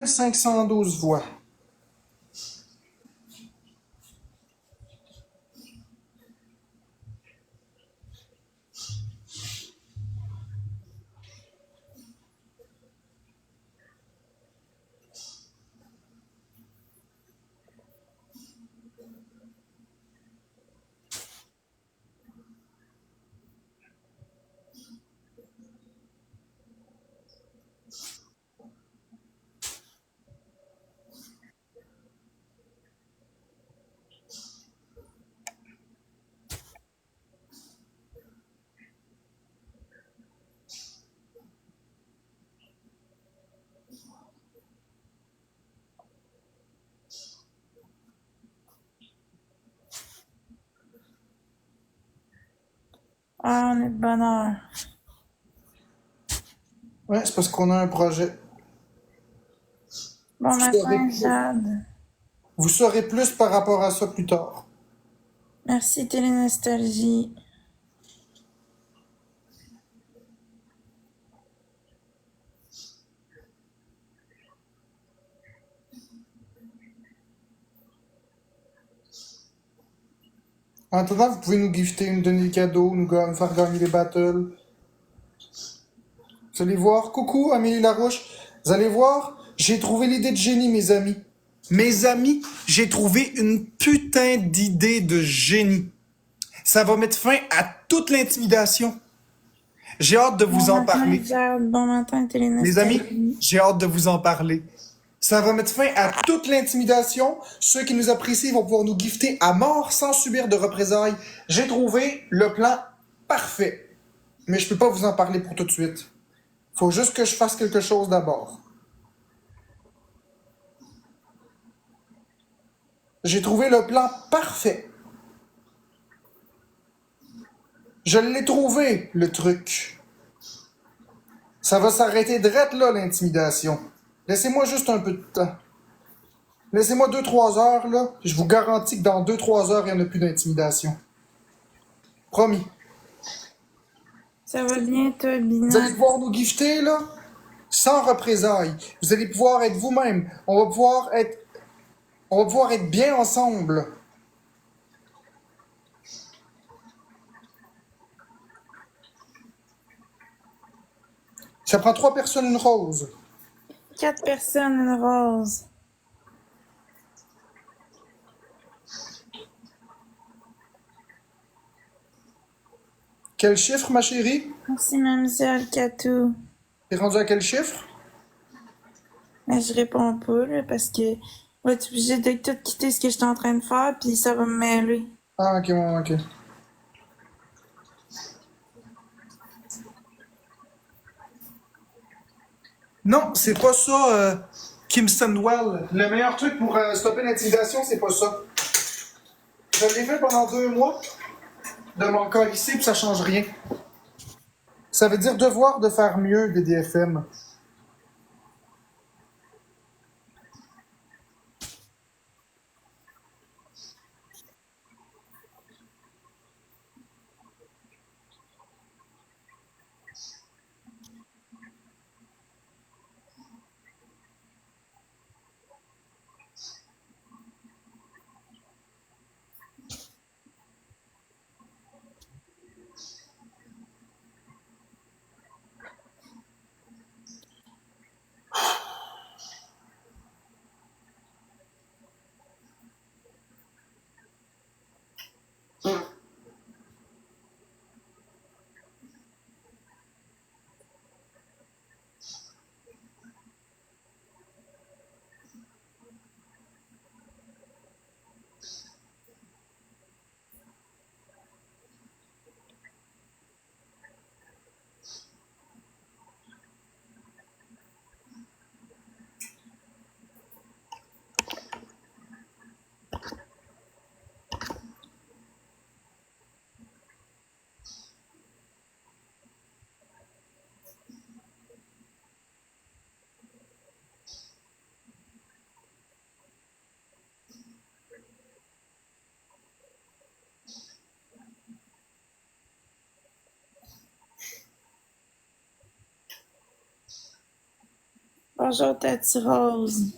512 voix. Ah, on est de bonne heure. Ouais, c'est parce qu'on a un projet. Bon Vous saurez matin, plus, Jade. vous saurez plus par rapport à ça plus tard. Merci, Télénostalgie. En attendant, vous pouvez nous gifter, nous donner des cadeaux, nous faire gagner des battles. Vous allez voir, coucou Amélie Larouche, vous allez voir, j'ai trouvé l'idée de génie, mes amis. Mes amis, j'ai trouvé une putain d'idée de génie. Ça va mettre fin à toute l'intimidation. J'ai hâte de Bon vous en matin, parler. Jade. Bon matin, Les amis, Télénostalgie. j'ai hâte de vous en parler. Ça va mettre fin à toute l'intimidation. Ceux qui nous apprécient vont pouvoir nous gifter à mort sans subir de représailles. J'ai trouvé le plan parfait. Mais je peux pas vous en parler pour tout de suite. Faut juste que je fasse quelque chose d'abord. J'ai trouvé le plan parfait. Je l'ai trouvé, le truc. Ça va s'arrêter drette là, l'intimidation. Laissez-moi juste un peu de temps. Laissez-moi 2-3 heures, là. Je vous garantis que dans 2-3 heures, il n'y en a plus d'intimidation. Promis. Ça va bien, toi, Vous allez Bina? pouvoir nous gifter, là, sans représailles. Vous allez pouvoir être vous-même. On va pouvoir être bien ensemble. Ça prend 3 personnes, une rose. 4 personnes, une rose. Quel chiffre, ma chérie? Merci, mademoiselle Catou. T'es rendu à quel chiffre? Mais je réponds pas, là, parce que on va être obligé de tout quitter ce que je suis en train de faire, puis ça va me mêler. Ah, ok, bon, ok. Non, c'est pas ça, Kim Sunwell. Le meilleur truc pour stopper l'intimidation, c'est pas ça. Je l'ai fait pendant 2 mois de m'en calisser, puis ça change rien. Ça veut dire devoir de faire mieux des DFM. Bonjour, Tati Rose.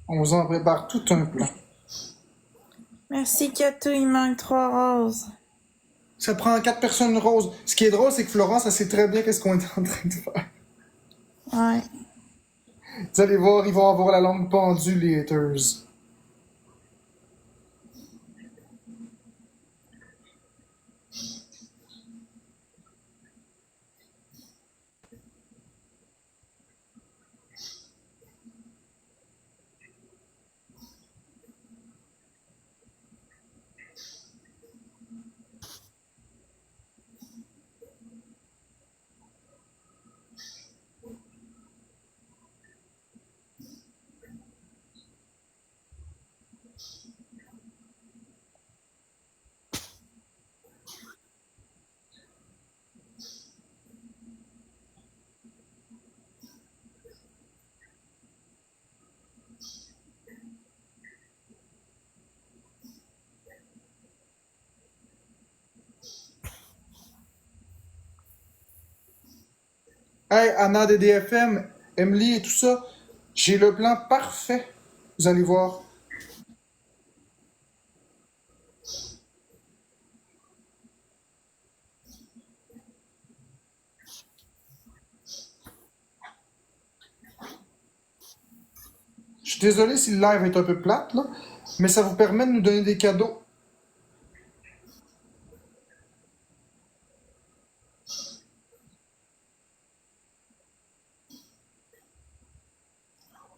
On vous en prépare tout un plan. Merci, Kato, il manque 3 roses. Ça prend 4 personnes roses. Ce qui est drôle, c'est que Florence, elle sait très bien qu'est-ce qu'on est en train de faire. Ouais. Vous allez voir, ils vont avoir la langue pendue, les haters. Hey, Anna des DFM, Emily et tout ça, j'ai le plan parfait. Vous allez voir. Je suis désolé si le live est un peu plate, là, mais ça vous permet de nous donner des cadeaux.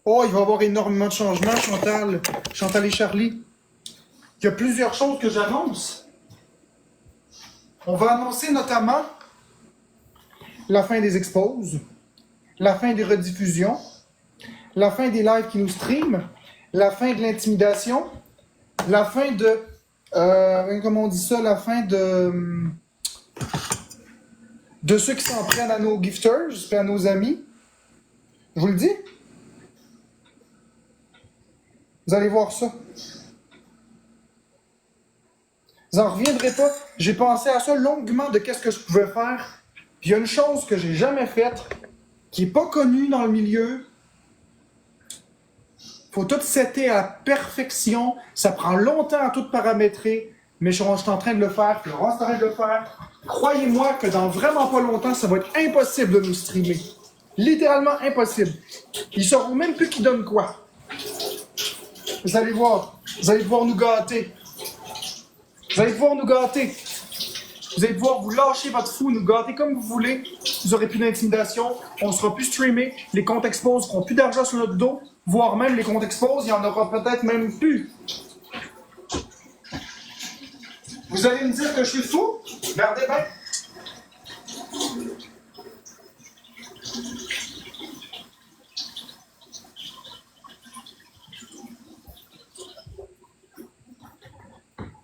Oh, il va y avoir énormément de changements, Chantal. Chantal et Charlie. Il y a plusieurs choses que j'annonce. On va annoncer notamment la fin des exposes, la fin des rediffusions, la fin des lives qui nous streament, la fin de l'intimidation, la fin de... comment on dit ça? La fin de ceux qui s'en prennent à nos gifters et à nos amis. Je vous le dis. Vous allez voir ça. Vous n'en reviendrez pas. J'ai pensé à ça longuement de qu'est-ce que je pouvais faire. Puis il y a une chose que j'ai jamais faite, qui n'est pas connue dans le milieu. Faut tout setter à la perfection. Ça prend longtemps à tout paramétrer. Mais je suis en train de le faire, Florence est en train de le faire. Croyez-moi que dans vraiment pas longtemps, ça va être impossible de nous streamer. Littéralement impossible. Ils sauront même plus qui donne quoi. Vous allez voir. Vous allez pouvoir nous gâter. Vous allez pouvoir nous gâter. Vous allez pouvoir vous lâcher votre fou, nous gâter comme vous voulez. Vous aurez plus d'intimidation. On sera plus streamé. Les comptes expose n'auront plus d'argent sur notre dos. Voire même les comptes expose, il y en aura peut-être même plus. Vous allez me dire que je suis fou? Regardez bien.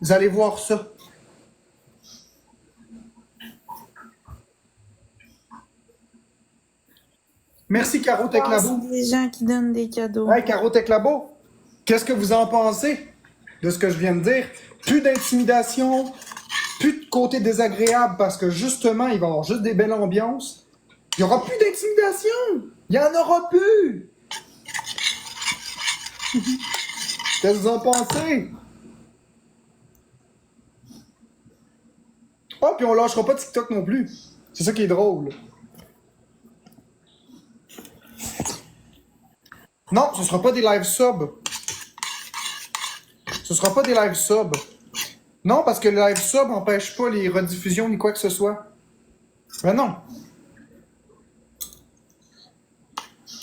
Vous allez voir ça. Merci, Caro Teclabo. C'est des gens qui donnent des cadeaux. Hey, Caro Teclabo, qu'est-ce que vous en pensez de ce que je viens de dire? Plus d'intimidation, plus de côté désagréable parce que justement, il va y avoir juste des belles ambiances. Il n'y aura plus d'intimidation. Il n'y en aura plus. Qu'est-ce que vous en pensez? Ah, puis on lâchera pas TikTok non plus. C'est ça qui est drôle. Non, ce sera pas des live subs. Ce sera pas des live subs. Non, parce que le live sub n'empêche pas les rediffusions ni quoi que ce soit. Ben non.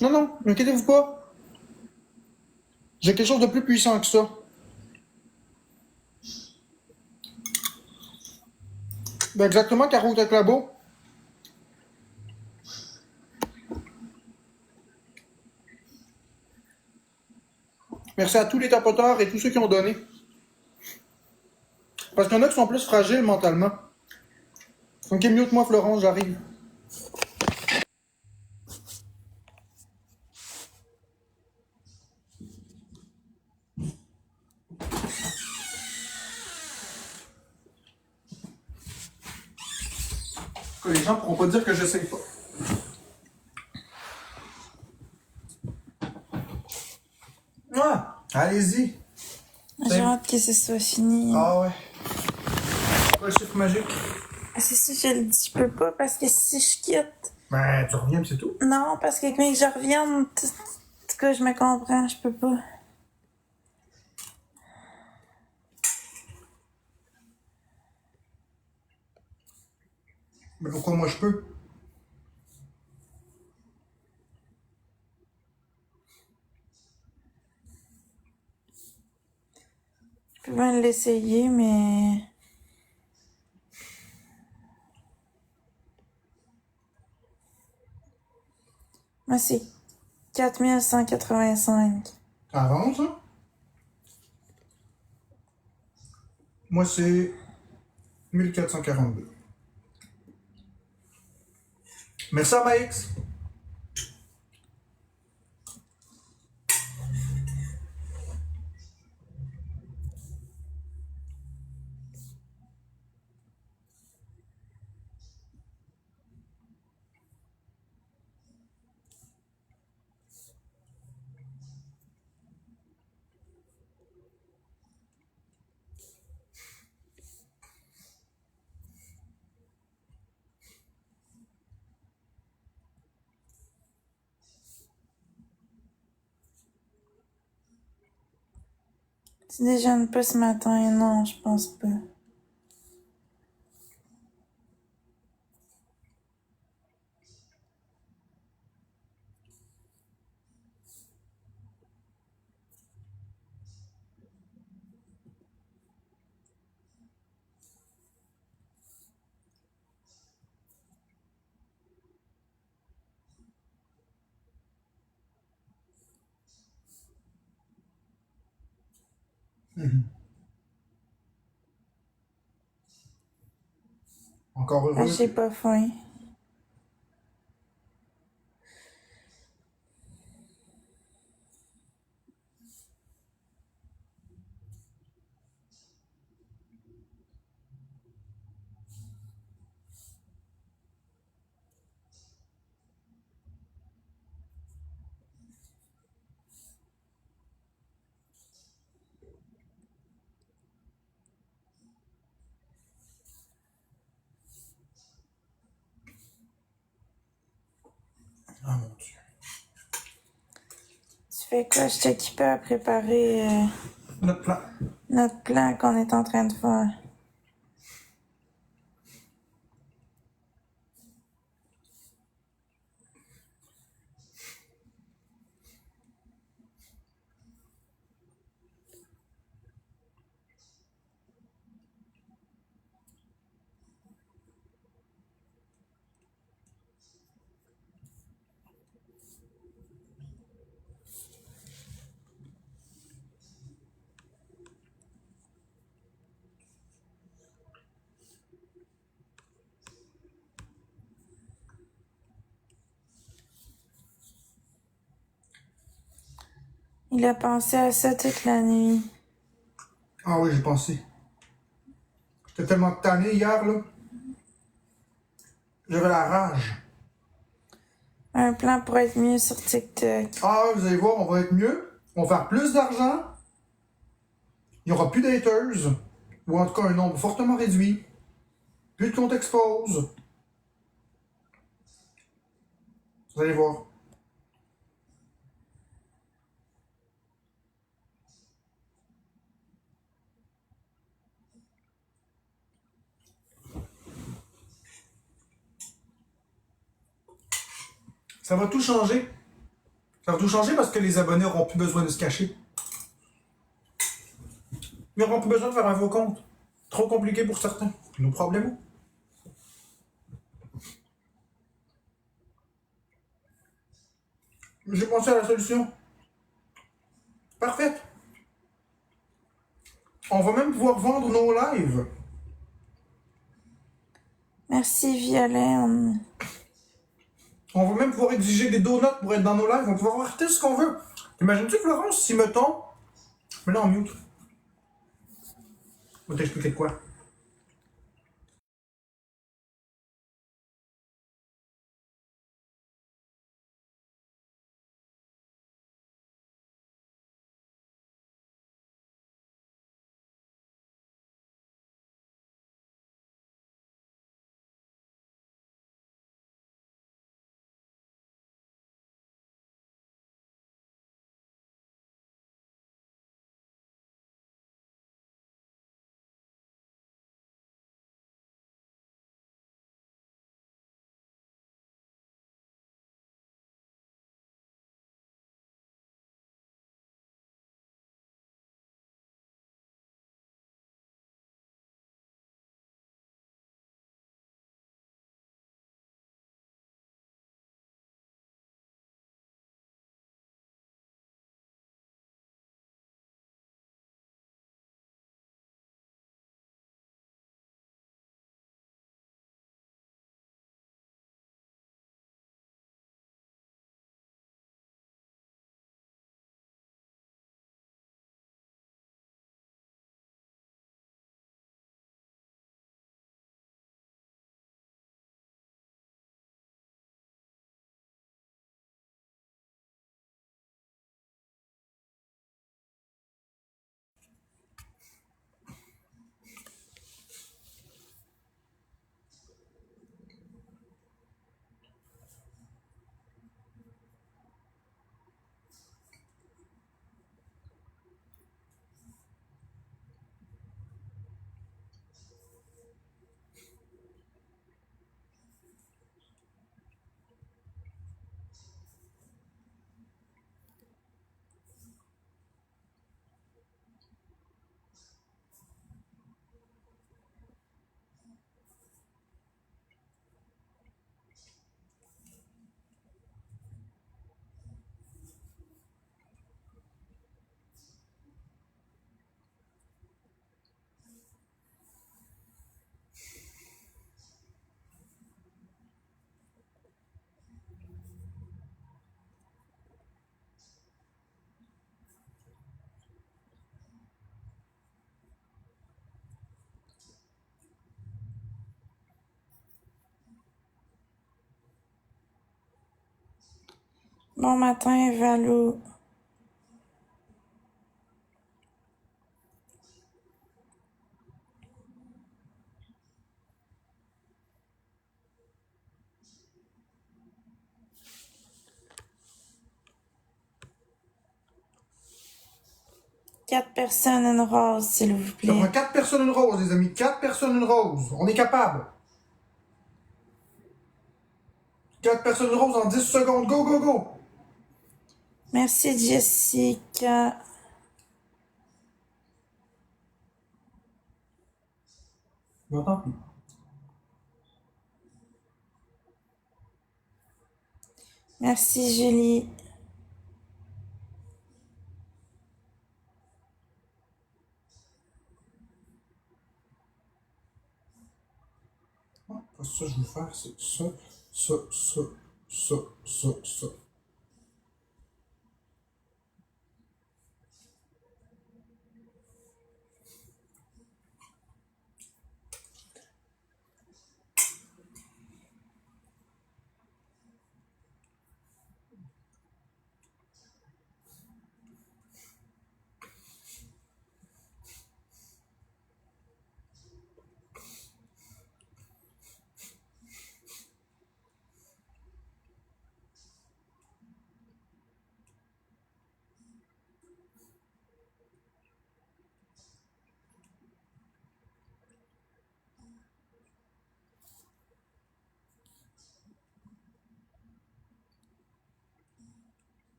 Non, non, inquiétez-vous pas. J'ai quelque chose de plus puissant que ça. Ben exactement, Caro Teclabo. Merci à tous les tapoteurs et tous ceux qui ont donné. Parce qu'il y en a qui sont plus fragiles mentalement. Ok, mute-moi Florence, j'arrive. Que les gens pourront pas dire que je sais pas. Ah, allez-y. J'ai hâte que ce soit fini. Ah ouais. C'est quoi le chiffre magique? C'est ça, je le dis, je peux pas parce que si je quitte. Ben, tu reviens pis c'est tout. Non, parce que quand je revienne, en tout cas, je me comprends, je peux pas. Mais pourquoi moi je peux? Je peux bien l'essayer, mais. Moi, c'est 4185. Ça avance, ça? Moi, c'est 1442. Merci à Max. Tu déjeunes pas ce matin? Non, je pense pas. Encore Ah, heureux. j'ai pas faim. fais quoi? Je t'occupais à préparer Notre plan. notre plan qu'on est en train de faire. Il a pensé à ça toute la nuit. Ah oui, j'ai pensé. J'étais tellement tanné hier, là. J'avais la rage. Un plan pour être mieux sur TikTok. Ah, vous allez voir, on va être mieux. On va faire plus d'argent. Il n'y aura plus d'haters. Ou en tout cas un nombre fortement réduit. Plus de comptes expose. Vous allez voir. Ça va tout changer. Ça va tout changer parce que les abonnés n'auront plus besoin de se cacher. Ils n'auront plus besoin de faire un faux compte. Trop compliqué pour certains. Nos problèmes. J'ai pensé à la solution. Parfaite. On va même pouvoir vendre nos lives. Merci, Violaine. On va même pouvoir exiger des donuts pour être dans nos lives. On va pouvoir acheter ce qu'on veut. Imagine-tu, Florence, si mettons. Mais là en mute. Je vais t'expliquer de quoi. Bon matin, Valou. 4 personnes, une rose, s'il vous Ça plaît. prend 4 personnes une rose, les amis. 4 personnes une rose. On est capable. 4 personnes une rose en 10 secondes. Go, go, go. Merci, Jessica. Je m'entends plus. Merci, Julie. Pas ça, je veux faire. C'est ça, ça, ça, ça, ça, ça.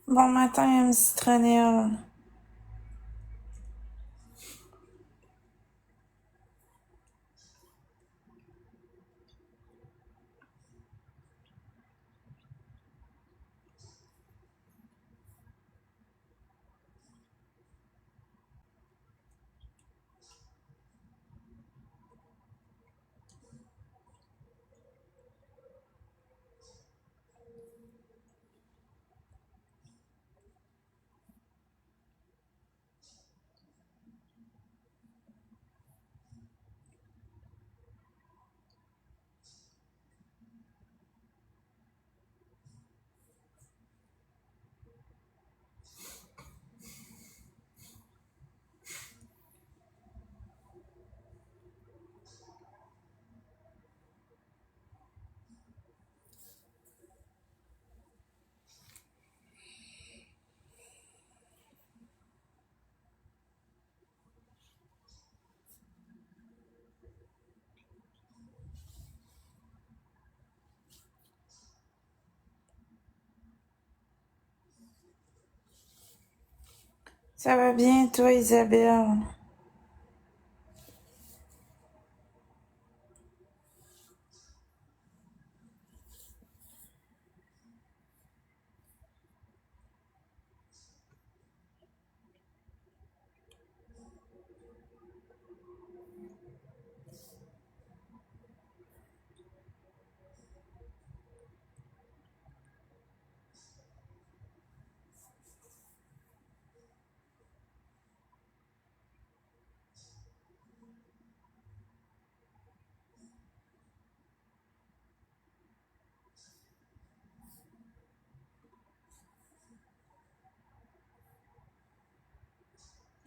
Bon matin, MC Citronelle. Ça va bien, toi, Isabelle?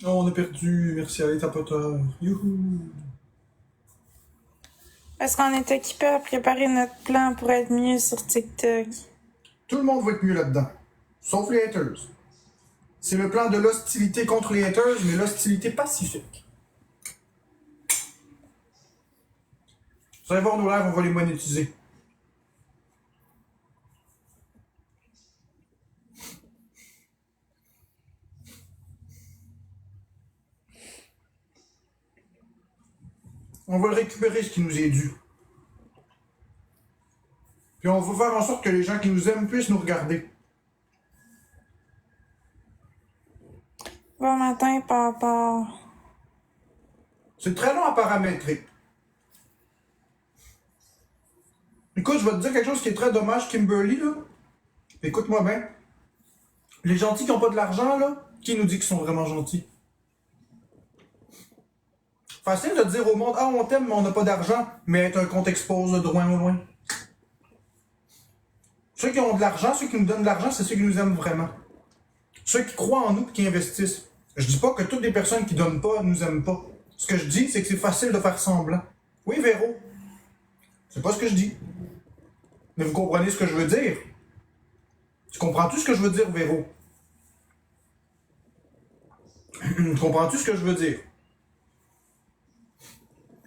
Oh, on a perdu. Merci à les tapoteurs. Youhou. Parce qu'on est occupé à préparer notre plan pour être mieux sur TikTok. Tout le monde va être mieux là-dedans. Sauf les haters. C'est le plan de l'hostilité contre les haters, mais l'hostilité pacifique. Vous allez voir nos lives, on va les monétiser. On va le récupérer, ce qui nous est dû. Puis on va faire en sorte que les gens qui nous aiment puissent nous regarder. Bon matin, papa. C'est très long à paramétrer. Écoute, je vais te dire quelque chose qui est très dommage, Kimberly, là. Écoute-moi bien. Les gentils qui n'ont pas de l'argent, là, qui nous dit qu'ils sont vraiment gentils? Facile de dire au monde, ah, on t'aime, mais on n'a pas d'argent, mais être un compte expose de loin au loin. Ceux qui ont de l'argent, ceux qui nous donnent de l'argent, c'est ceux qui nous aiment vraiment. Ceux qui croient en nous et qui investissent. Je dis pas que toutes les personnes qui donnent pas nous aiment pas. Ce que je dis, c'est que c'est facile de faire semblant. Oui, Véro. C'est pas ce que je dis. Mais vous comprenez ce que je veux dire? Tu comprends-tu ce que je veux dire, Véro? Comprends-tu ce que je veux dire?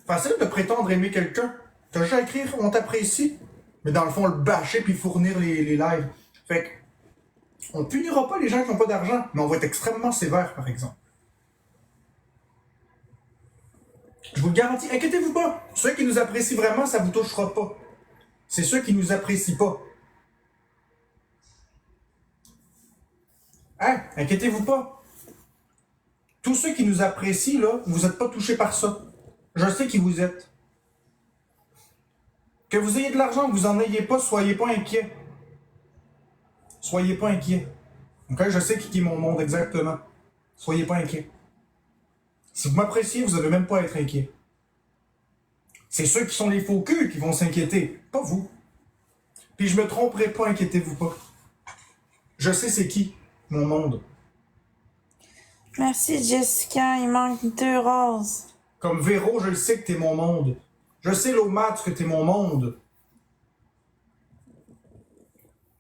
Facile de prétendre aimer quelqu'un. T'as juste à écrire on t'apprécie, mais dans le fond, le bâcher puis fournir les lives. Fait que, on punira pas les gens qui n'ont pas d'argent, mais on va être extrêmement sévère, par exemple. Je vous le garantis, inquiétez-vous pas. Ceux qui nous apprécient vraiment, ça vous touchera pas. C'est ceux qui nous apprécient pas. Hein? Inquiétez-vous pas. Tous ceux qui nous apprécient, là, vous n'êtes pas touchés par ça. Je sais qui vous êtes. Que vous ayez de l'argent, que vous en ayez pas, soyez pas inquiets. Soyez pas inquiets. Ok? Je sais qui est mon monde exactement. Soyez pas inquiets. Si vous m'appréciez, vous n'avez même pas à être inquiet. C'est ceux qui sont les faux culs qui vont s'inquiéter, pas vous. Puis je me tromperai pas, inquiétez-vous pas. Je sais c'est qui, mon monde. Merci, Jessica. Il manque 2 roses. Comme Véro, je le sais que t'es mon monde. Je sais, Lomat, que t'es mon monde.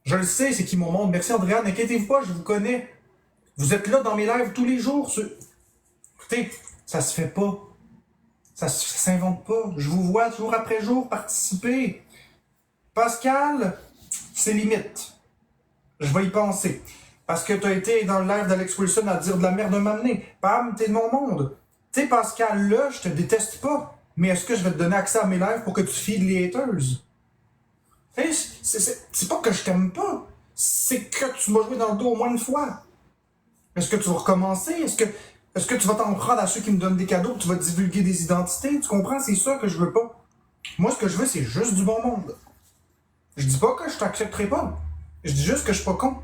Je le sais, c'est qui mon monde. Merci, Andréane. N'inquiétez-vous pas, je vous connais. Vous êtes là dans mes lives tous les jours. Écoutez, ça se fait pas. Ça s'invente pas. Je vous vois jour après jour participer. Pascal, c'est limite. Je vais y penser. Parce que t'as été dans le live d'Alex Wilson à dire de la merde de m'amener. Pam, t'es de mon monde. Tu sais, Pascal, là, je te déteste pas. Mais est-ce que je vais te donner accès à mes lives pour que tu feeds les haters? Hey, c'est pas que je t'aime pas. C'est que tu m'as joué dans le dos au moins une fois. Est-ce que tu vas recommencer? Est-ce que tu vas t'en prendre à ceux qui me donnent des cadeaux, tu vas divulguer des identités? Tu comprends? C'est ça que je veux pas. Moi, ce que je veux, c'est juste du bon monde. Je dis pas que je t'accepterai pas. Je dis juste que je suis pas con.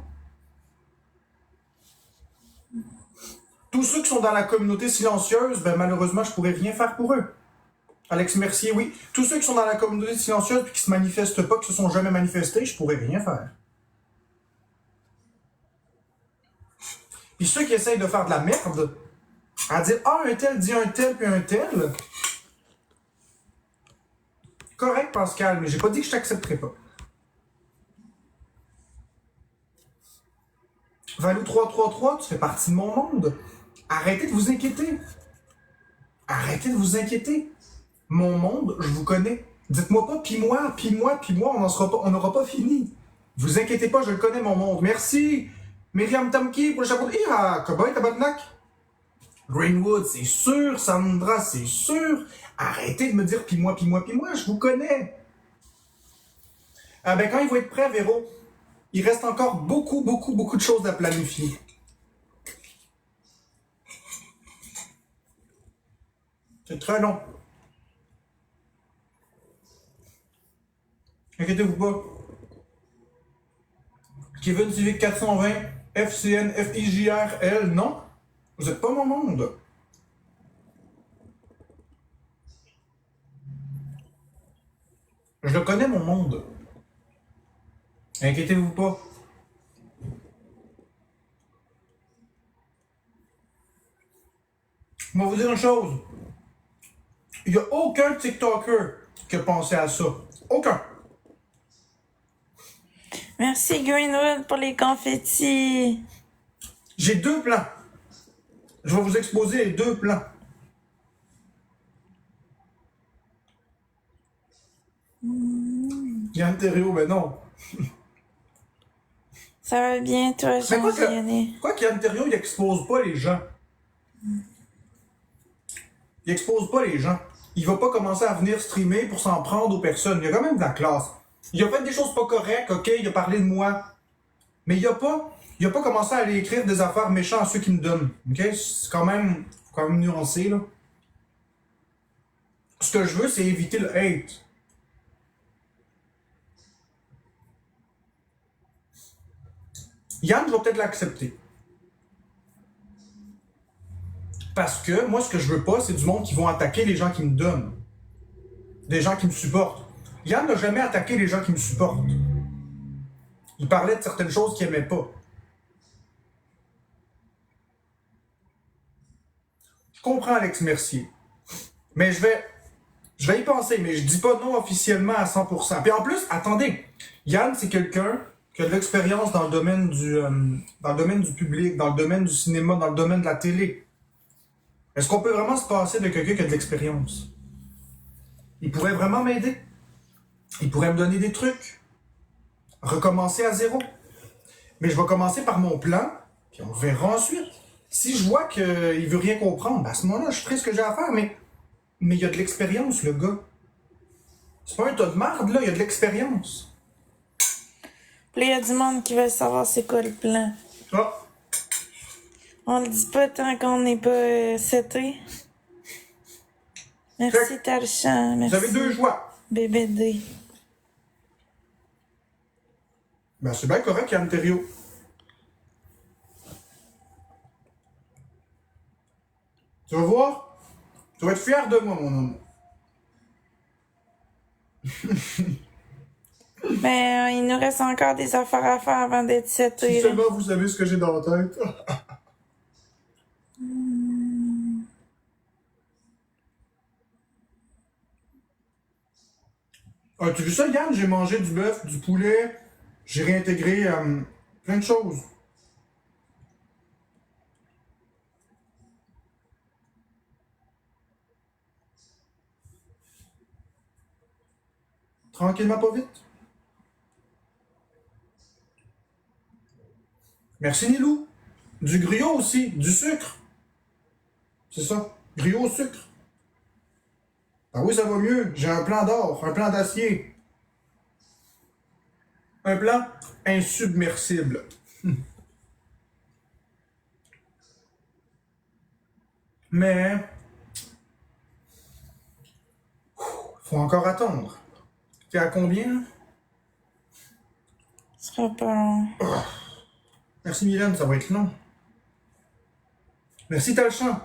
Tous ceux qui sont dans la communauté silencieuse, ben malheureusement, je pourrais rien faire pour eux. Alex Mercier, oui. Tous ceux qui sont dans la communauté silencieuse et qui se manifestent pas, qui se sont jamais manifestés, je pourrais rien faire. Puis ceux qui essayent de faire de la merde, à dire « Ah, un tel dit un tel, puis un tel. » Correct, Pascal, mais j'ai pas dit que je t'accepterais pas. Valou 333, tu fais partie de mon monde. Arrêtez de vous inquiéter. Arrêtez de vous inquiéter. Mon monde, je vous connais. Dites-moi pas, puis moi, on n'aura pas fini. Vous inquiétez pas, je le connais, mon monde. Merci, Myriam Tamki, pour le chapeau de Ira. Cowboy, tabarnak. Greenwood, c'est sûr. Sandra, c'est sûr. Arrêtez de me dire, puis moi, je vous connais. Ah ben, quand il va être prêt, Véro, il reste encore beaucoup de choses à planifier. C'est très long. Inquiétez-vous pas. Kevin Civic 420, FCN, FIJRL, non. Vous êtes pas mon monde. Je le connais, mon monde. Inquiétez-vous pas. Je vais vous dire une chose. Il n'y a aucun TikToker qui a pensé à ça. Aucun. Merci, Greenwood, pour les confettis. J'ai 2 plans. Je vais vous exposer les 2 plans. Yann Thériault, ben non. Ça va bien, toi, Jean-Vianney? Quoi qu'Yann Thériault, il expose pas les gens. Il expose pas les gens. Il va pas commencer à venir streamer pour s'en prendre aux personnes. Il y a quand même de la classe. Il a fait des choses pas correctes, ok, il a parlé de moi. Mais il a pas commencé à aller écrire des affaires méchantes à ceux qui me donnent. Ok? C'est quand même nuancé, là. Ce que je veux, c'est éviter le hate. Yann, je vais peut-être l'accepter. Parce que moi, ce que je veux pas, c'est du monde qui vont attaquer les gens qui me donnent. Des gens qui me supportent. Yann n'a jamais attaqué les gens qui me supportent. Il parlait de certaines choses qu'il aimait pas. comprends, Alex Mercier. Mais je vais y penser, mais je dis pas non officiellement à 100%. Puis en plus, attendez, Yann, c'est quelqu'un qui a de l'expérience dans le domaine du public, dans le domaine du cinéma, dans le domaine de la télé. Est-ce qu'on peut vraiment se passer de quelqu'un qui a de l'expérience? Il pourrait vraiment m'aider. Il pourrait me donner des trucs. Recommencer à zéro. Mais je vais commencer par mon plan, puis on verra ensuite. Si je vois qu'il veut rien comprendre, ben à ce moment-là, je ferai ce que j'ai à faire, mais il y a de l'expérience, le gars. C'est pas un tas de marde, là, il y a de l'expérience. Puis là, il y a du monde qui veut savoir c'est quoi le plan. Ah, On le dit pas tant qu'on n'est pas seté. Merci, Talchan. Merci. vous avez deux choix. BBD. Ben, c'est bien correct, Yann Thériault. Tu vas voir? Tu vas être fier de moi, mon homme. Mais il nous reste encore des affaires à faire avant d'être seté. Si là. seulement vous savez ce que j'ai dans la tête. As-tu vu ça, Yann? J'ai mangé du bœuf, du poulet. J'ai réintégré plein de choses. Tranquillement, pas vite. Merci, Nilou. Du griot aussi, du sucre. C'est ça, griot au sucre. Ah oui, ça va mieux. J'ai un plan d'or, un plan d'acier. Un plan insubmersible. Mais... faut encore attendre. T'es à combien? Ce sera pas long. Merci, Mylène, ça va être long. Merci, Talchan.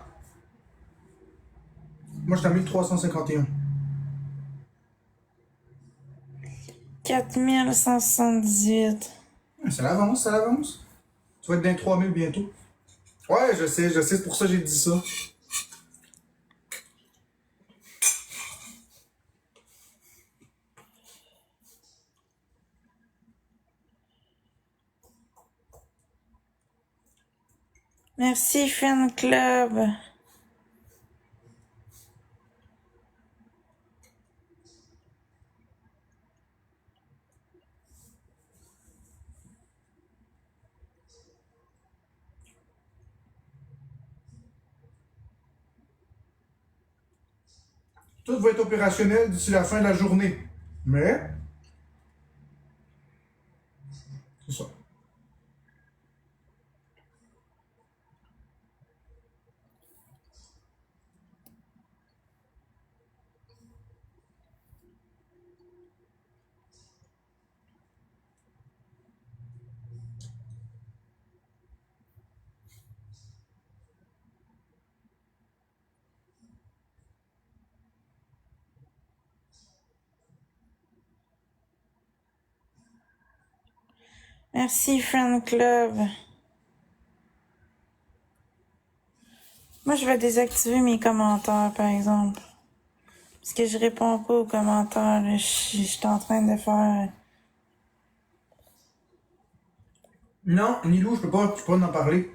Moi, je t'ai mis le 351. 4178. Ça l'avance, ça l'avance. Tu vas être dans les 3000 bientôt. Ouais, je sais, c'est pour ça que j'ai dit ça. Merci, Fan Club. Tout va être opérationnel d'ici la fin de la journée. Mais... c'est ça. Merci, Fan Club. Moi, je vais désactiver mes commentaires, par exemple. Parce que je réponds pas aux commentaires. Là. Je suis en train de faire... Non, Nilou, je peux pas en parler.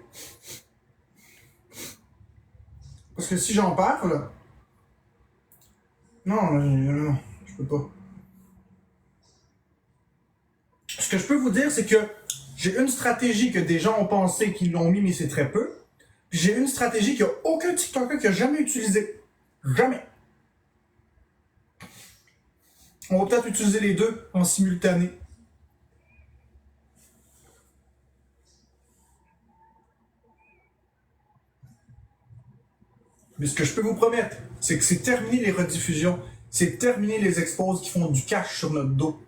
Parce que si j'en parle... Non, je peux pas. Ce que je peux vous dire, c'est que j'ai une stratégie que des gens ont pensé qu'ils l'ont mis, mais c'est très peu. Puis j'ai une stratégie qu'il n'y a aucun TikToker qui a jamais utilisée. Jamais. On va peut-être utiliser les deux en simultané. Mais ce que je peux vous promettre, c'est que c'est terminé les rediffusions. C'est terminé les exposes qui font du cash sur notre dos.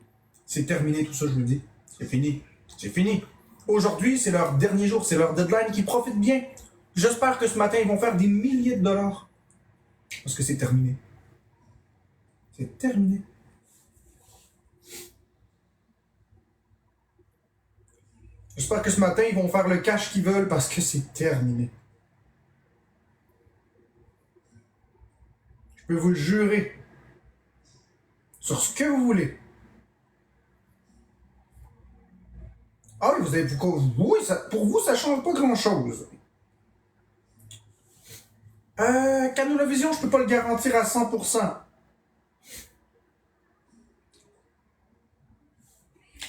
C'est terminé tout ça, je vous le dis. C'est fini. C'est fini. Aujourd'hui, c'est leur dernier jour, c'est leur deadline qui profite bien. J'espère que ce matin, ils vont faire des milliers de dollars. Parce que c'est terminé. C'est terminé. J'espère que ce matin, ils vont faire le cash qu'ils veulent parce que c'est terminé. peux vous le jurer. Sur ce que vous voulez. Ah oui, oui, pour vous, ça change pas grand-chose. Canolavision, je peux pas le garantir à 100%.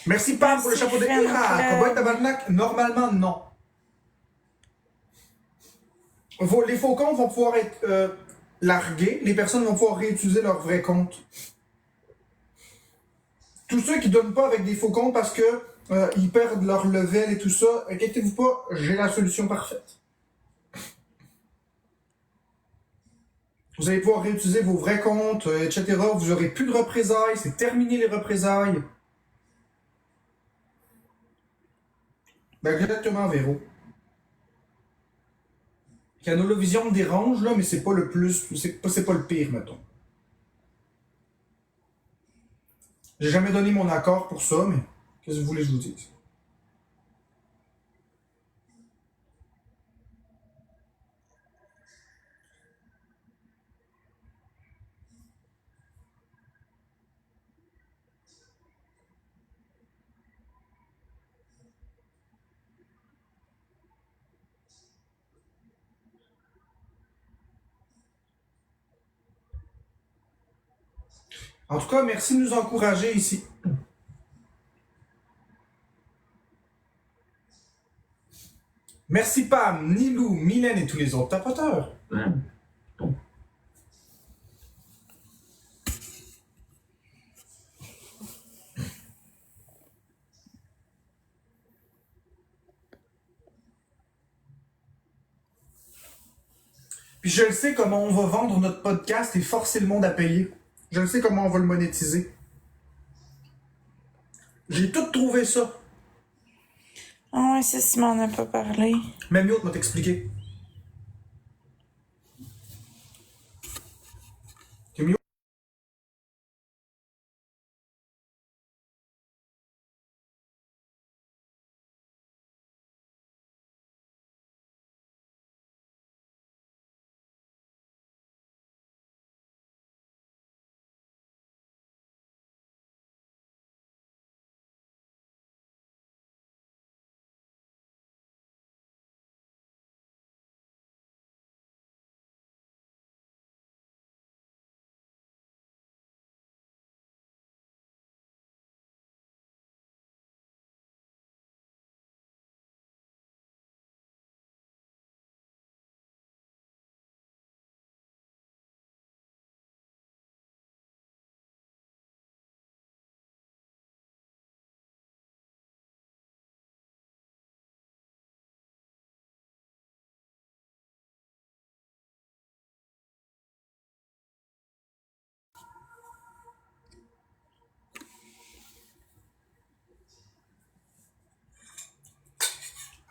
Merci Pam pour le chapeau de Ira. Cowboy Tabarnak, normalement non. Les faux comptes vont pouvoir être largués. Les personnes vont pouvoir réutiliser leur vrai compte. Tous ceux qui donnent pas avec des faux comptes parce que ils perdent leur level et tout ça, inquiétez-vous pas, j'ai la solution parfaite. Vous allez pouvoir réutiliser vos vrais comptes, etc. Vous aurez plus de représailles, c'est terminé les représailles. Ben exactement, Véro. Canolavision me dérange, là, mais c'est pas le plus. C'est pas le pire, mettons. J'ai jamais donné mon accord pour ça, mais qu'est-ce que vous voulez que je vous dise? En tout cas, merci de nous encourager ici. Merci Pam, Nilou, Mylène et tous les autres tapoteurs. Puis je le sais comment on va vendre notre podcast et forcer le monde à payer. Je le sais comment on va le monétiser. J'ai tout trouvé ça. Ah ouais, ça, si m'en a pas parlé. Même l'autre m'a t'expliqué. C'est mieux.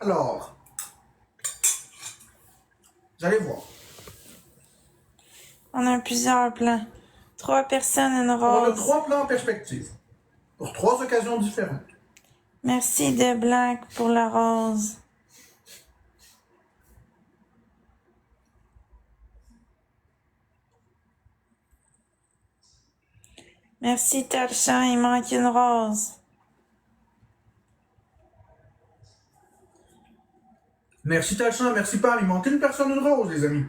Alors, vous allez voir. On a plusieurs plans. 3 personnes, une On a rose. 3 plans en perspective. Pour 3 occasions différentes. Merci de Black pour la rose. Merci Talchan, il manque une rose. Merci Talchan, merci Pam. Il manque une personne, une rose, les amis.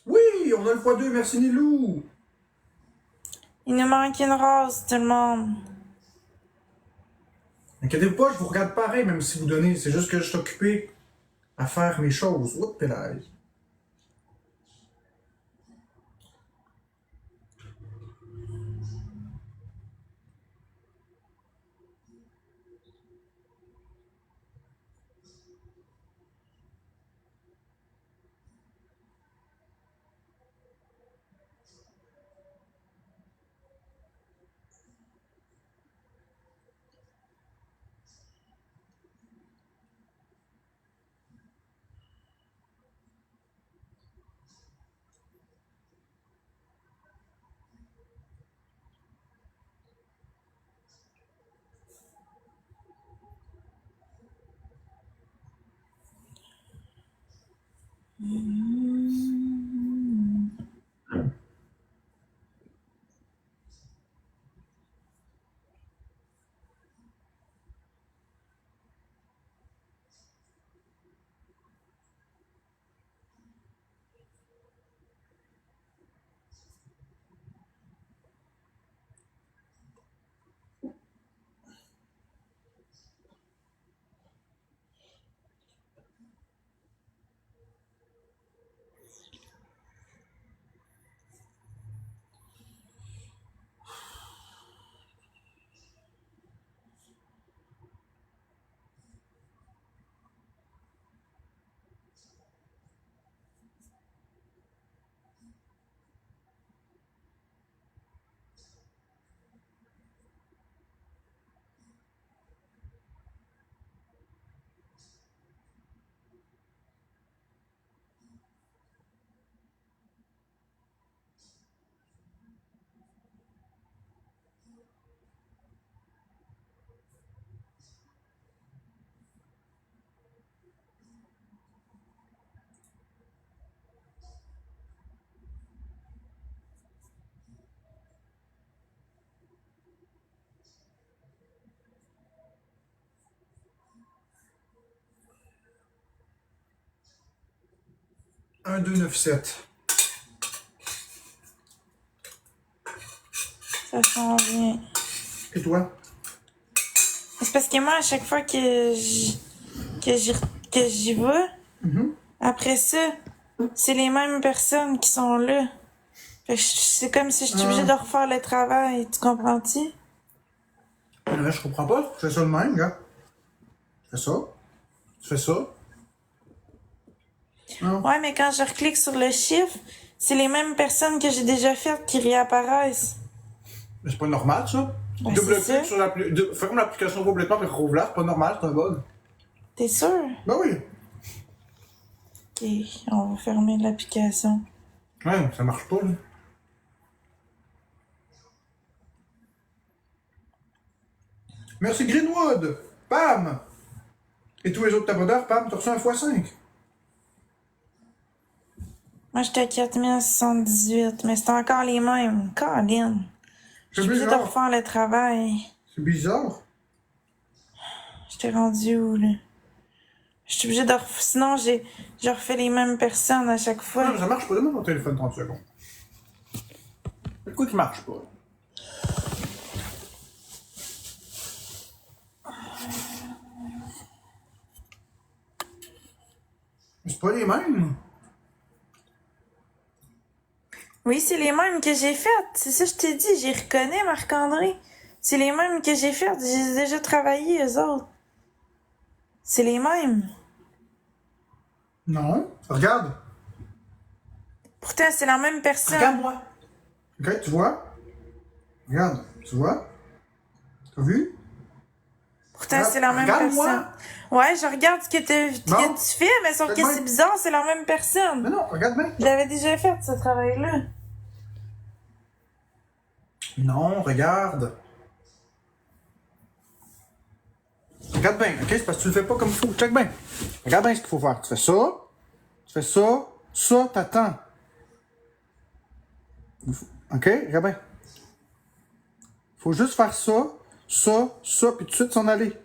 Oui, on a le x2, merci Nilou. Il nous manque une rose, tout le monde. Inquiétez-vous pas, je vous regarde pareil, même si vous donnez. C'est juste que je suis occupé à faire mes choses. Oups, pélaise. 1297. Ça s'en vient. Et toi? C'est parce que moi, à chaque fois que j'y vais, après ça, c'est les mêmes personnes qui sont là. Fait que c'est comme si je suis obligée de refaire le travail, tu comprends-tu? Là, je comprends pas. Je fais ça de même, gars. Je fais ça. Tu fais ça. Non. Ouais, mais quand je reclique sur le chiffre, c'est les mêmes personnes que j'ai déjà faites qui réapparaissent. Mais c'est pas normal, ça. Ben, Double-clic sur l'application. Ferme l'application complètement et rouvre-la. C'est pas normal, c'est un bug. T'es sûr? Ben oui. Ok, on va fermer l'application. Ouais, ça marche pas, là. Merci Greenwood. Pam. Et tous les autres abonneurs, Pam, t'as reçu un x5. Moi, j'étais à 4078, mais c'est encore les mêmes. Colin. Je suis obligée de refaire le travail. C'est bizarre. J'étais rendue où, là? Je suis obligée de sinon, je refais les mêmes personnes à chaque fois. Non, mais ça marche pas. Donne-moi ton téléphone 30 secondes. Pourquoi il marche pas? C'est pas les mêmes. Oui, c'est les mêmes que j'ai faites. C'est ça que je t'ai dit. J'y reconnais, Marc-André. C'est les mêmes que j'ai faites. J'ai déjà travaillé, eux autres. C'est les mêmes. Non. Regarde. Pourtant, c'est la même personne. Regarde-moi. Ok, tu vois? Regarde. Tu vois? T'as vu? Pourtant, c'est la même personne. Ouais, je regarde ce que tu fais, mais sauf que c'est bizarre, c'est la même personne. Mais non, regarde bien. Je l'avais déjà fait, ce travail-là. Non, regarde. Regarde bien, ok? C'est parce que tu le fais pas comme il faut. Check bien. Regarde bien ce qu'il faut faire. Tu fais ça. Tu fais ça. Ça, t'attends. Ok? Regarde bien. Faut juste faire ça, ça, puis tout de suite s'en aller.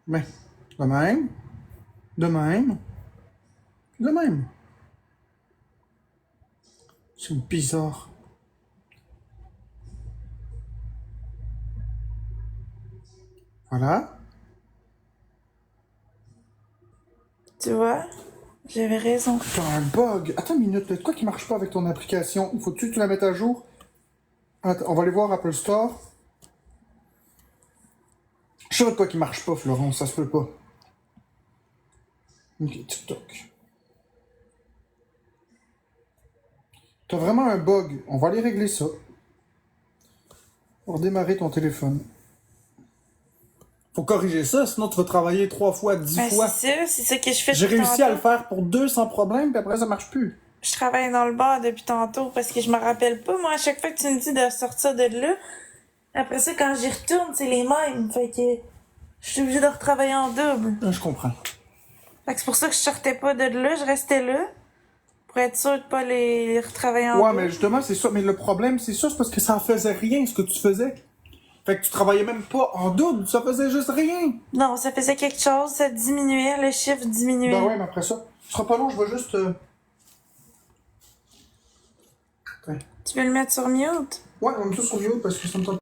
Ben, de même. De même. De même. C'est bizarre. Voilà. Tu vois? J'avais raison. T'as un bug. Attends une minute. Quoi qui marche pas avec ton application? Faut-tu que tu la mettes à jour? Attends, on va aller voir Apple Store. Je sais pas de quoi qui marche pas, Florence. Ça se peut pas. Ok, TikTok. T'as vraiment un bug. On va aller régler ça. Pour démarrer ton téléphone. Faut corriger ça, sinon tu vas travailler 3 fois, 10 fois. C'est ça que je fais. J'ai réussi à le faire pour 2 sans problème, puis après ça marche plus. Je travaille dans le bar depuis tantôt parce que je me rappelle pas. Moi, à chaque fois que tu me dis de sortir de là, après ça, quand j'y retourne, c'est les mêmes. Fait que je suis obligée de retravailler en double. Je comprends. Fait que c'est pour ça que je sortais pas de là, je restais là. Pour être sûre de pas les retravailler en Ouais, double. mais justement, c'est ça. Mais le problème, c'est ça, c'est parce que ça faisait rien ce que tu faisais. Fait que tu travaillais même pas en double, ça faisait juste rien. Non, ça faisait quelque chose, ça diminuait, le chiffre diminuait. Ben ouais, mais après ça, ce sera pas long, je vais juste. Ouais, Tu veux le mettre sur mute? on va mettre ça sur mute parce que ça me tente.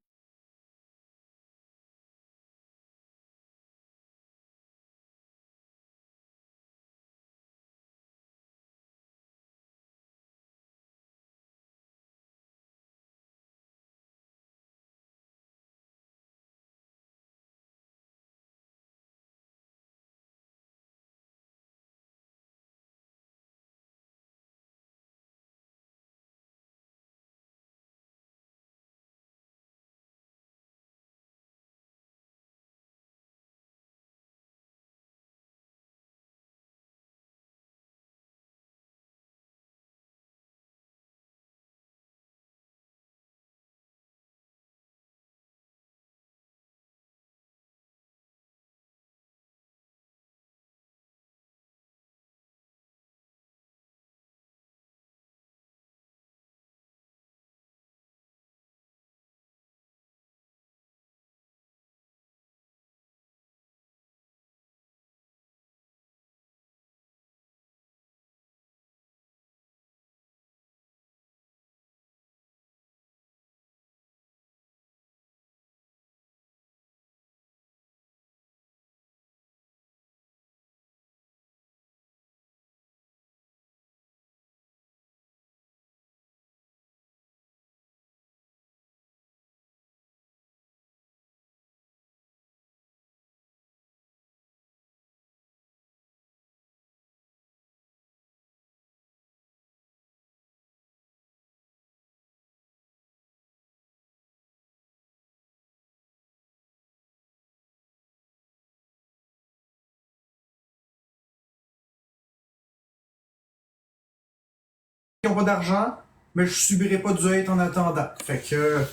Ils n'ont pas d'argent, mais je subirai pas du hate en attendant. Fait que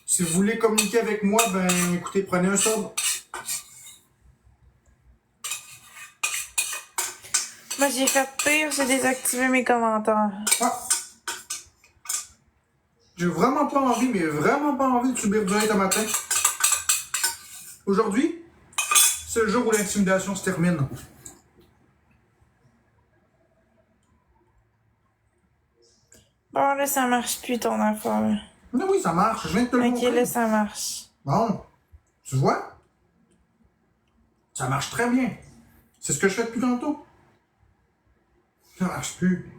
si vous voulez communiquer avec moi, ben écoutez, prenez un sub. Moi, j'ai fait pire, j'ai désactivé mes commentaires. Ah. J'ai vraiment pas envie, mais vraiment pas envie de subir du hate un matin. Aujourd'hui, c'est le jour où l'intimidation se termine. Bon, là, ça marche plus ton affaire. Mais oui, ça marche, je viens de te le Ok, montrer. là, ça marche. Bon, tu vois? Ça marche très bien. C'est ce que je fais depuis tantôt. Ça marche plus.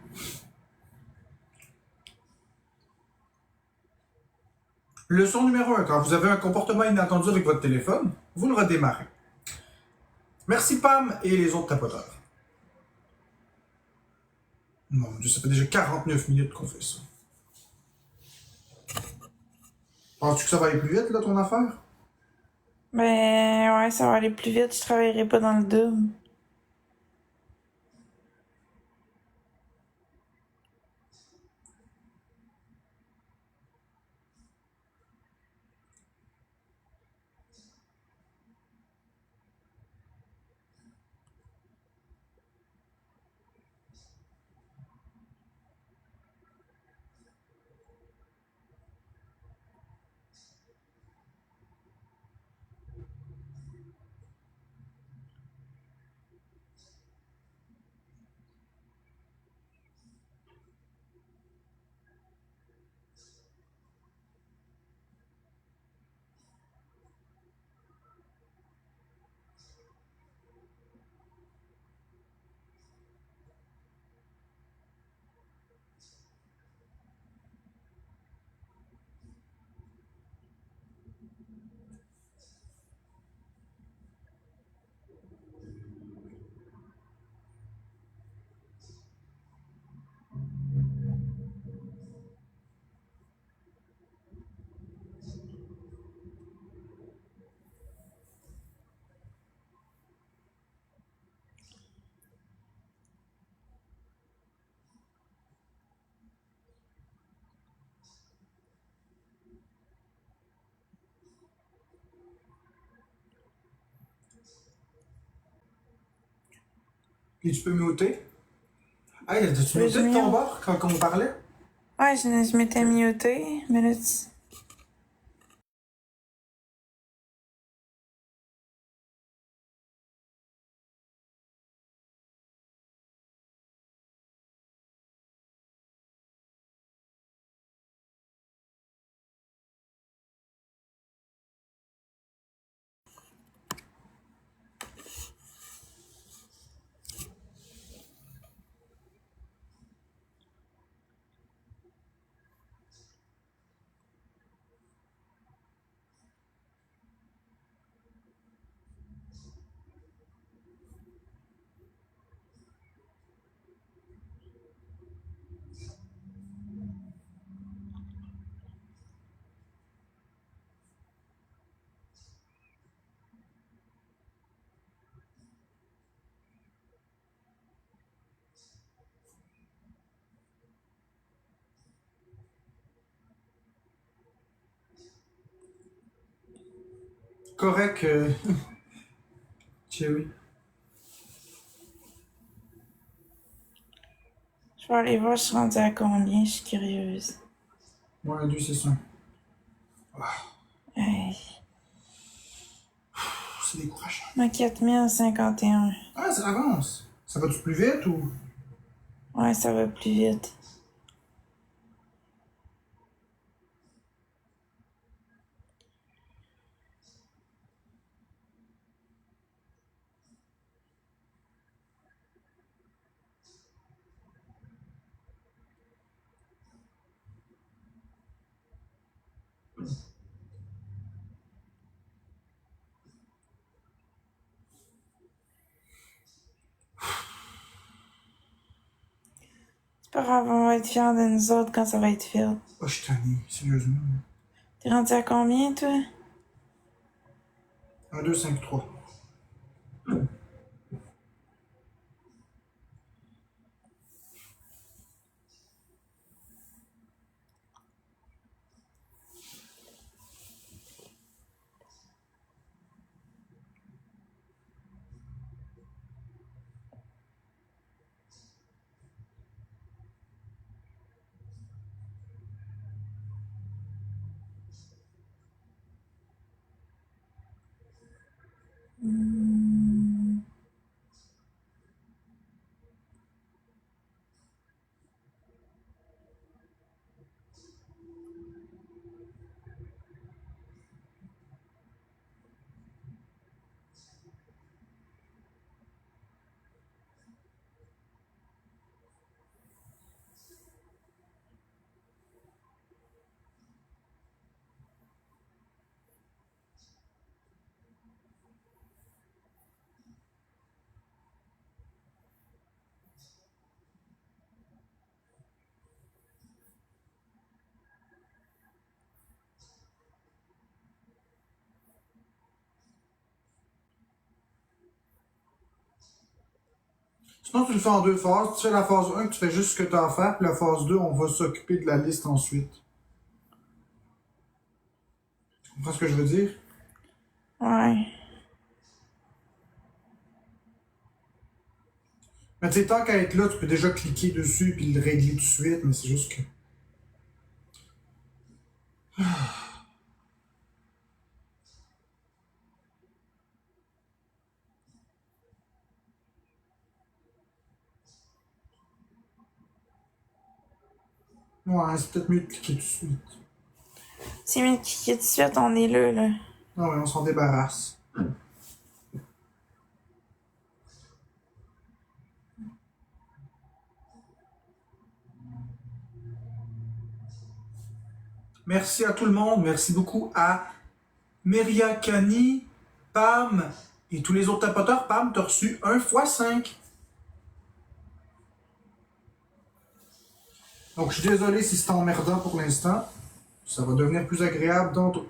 Leçon numéro 1. Quand vous avez un comportement inattendu avec votre téléphone, vous le redémarrez. Merci Pam et les autres tapoteurs. Mon Dieu, ça fait déjà 49 minutes qu'on fait ça. Penses-tu que ça va aller plus vite, là, ton affaire? Ben, ouais, ça va aller plus vite, je travaillerai pas dans le double. Puis tu peux muter. Hey, tu Oui, muté de je ton mute. bord quand on parlait? Ouais, je m'étais mutée, mais là, Correct, Cherry. je vais aller voir, je suis rendue à combien, je suis curieuse. Ouais, 2, c'est ça. Hey. C'est décourageant. Ma 4051. Ah, ça avance. Ça va-tu plus vite ou. Ouais, ça va plus vite. C'est pas grave, on va être fiers de nous autres quand ça va être fait. Oh, je suis tanné, sérieusement. T'es rendu à combien, toi? 1, 2, 5, 3. Sinon, tu le fais en 2 phases. Tu fais la phase 1, tu fais juste ce que tu as à faire, puis la phase 2, on va s'occuper de la liste ensuite. Tu comprends ce que je veux dire? Ouais. Mais tu sais, tant qu'à être là, tu peux déjà cliquer dessus puis le régler tout de suite, mais c'est juste que. Ouais, c'est peut-être mieux de cliquer tout de suite. C'est mieux de cliquer tout de suite, on est là. Ah ouais, on s'en débarrasse. Merci à tout le monde. Merci beaucoup à Meria Kani, Pam et tous les autres tapoteurs. Pam, t'as reçu 1 x 5. Donc, je suis désolé si c'est emmerdant pour l'instant. Ça va devenir plus agréable tantôt.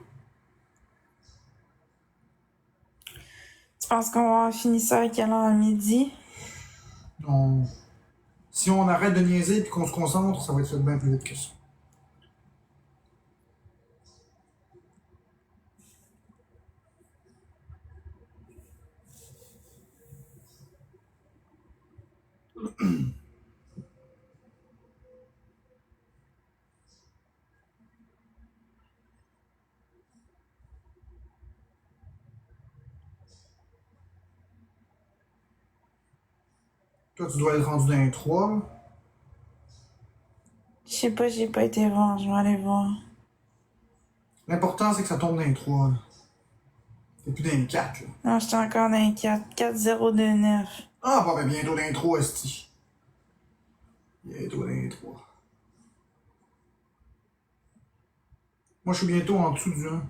Tu penses qu'on va finir ça à quelle heure à midi? Si on arrête de niaiser et qu'on se concentre, ça va être fait bien plus vite que ça. Toi, tu dois être rendu dans les 3. Je sais pas, j'ai pas été voir, je vais aller voir. L'important, c'est que ça tombe dans les 3. T'es plus dans les 4. Là. Non, j'étais encore dans les 4. 4029. Ah, bah, ben bientôt dans les 3, esti. Bientôt dans les 3. Moi, je suis bientôt en dessous du 1.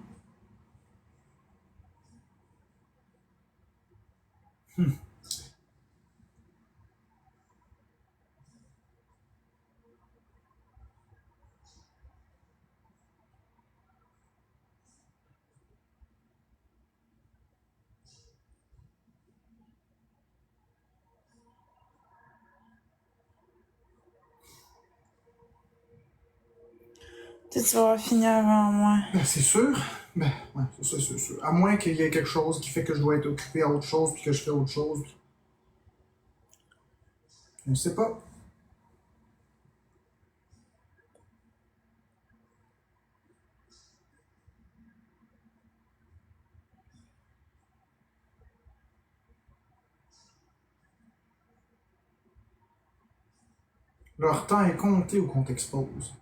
Tu vas finir avant moi. Ben, c'est sûr. Ben, ouais, c'est sûr. À moins qu'il y ait quelque chose qui fait que je dois être occupé à autre chose, puis que je fais autre chose. Je ne sais pas. Leur temps est compté ou qu'on t'expose.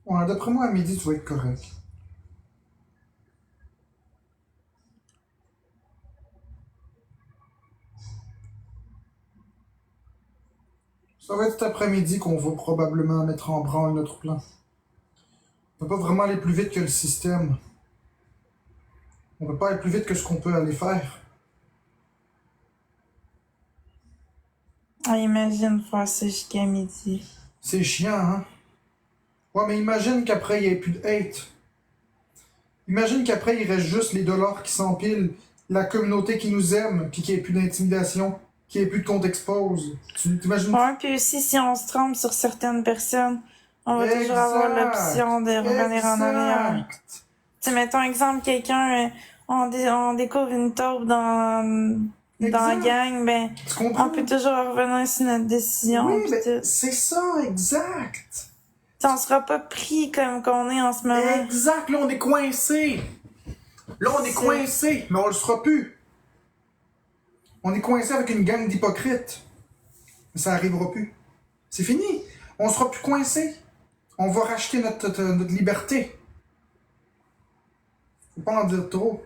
Ouais, d'après moi, à midi, tu vas être correct. Ça va être cet après-midi qu'on va probablement mettre en branle notre plan. On peut pas vraiment aller plus vite que le système. On peut pas aller plus vite que ce qu'on peut aller faire. Ah, imagine faire ça jusqu'à midi. C'est chiant, hein? Ouais, mais imagine qu'après, il n'y ait plus de hate. Imagine qu'après, il reste juste les dollars qui s'empilent, la communauté qui nous aime, puis qu'il n'y ait plus d'intimidation, qu'il n'y ait plus de compte expose. Tu t'imagines? Ouais, puis aussi, si on se trompe sur certaines personnes, on va toujours avoir l'option de revenir en arrière. Exact. Tu sais, mettons exemple, quelqu'un, on découvre une taupe dans la Exact. gang, ben, Tu comprends? on peut toujours revenir sur notre décision. Oui, pis ben, tout. c'est ça, exact. T'sais, on sera pas pris comme qu'on est en ce moment. Exact, là, on est coincé. Là, on est C'est- coincé, mais on le sera plus. On est coincé avec une gang d'hypocrites. Mais ça arrivera plus. C'est fini. On sera plus coincé. On va racheter notre liberté. Faut pas en dire trop.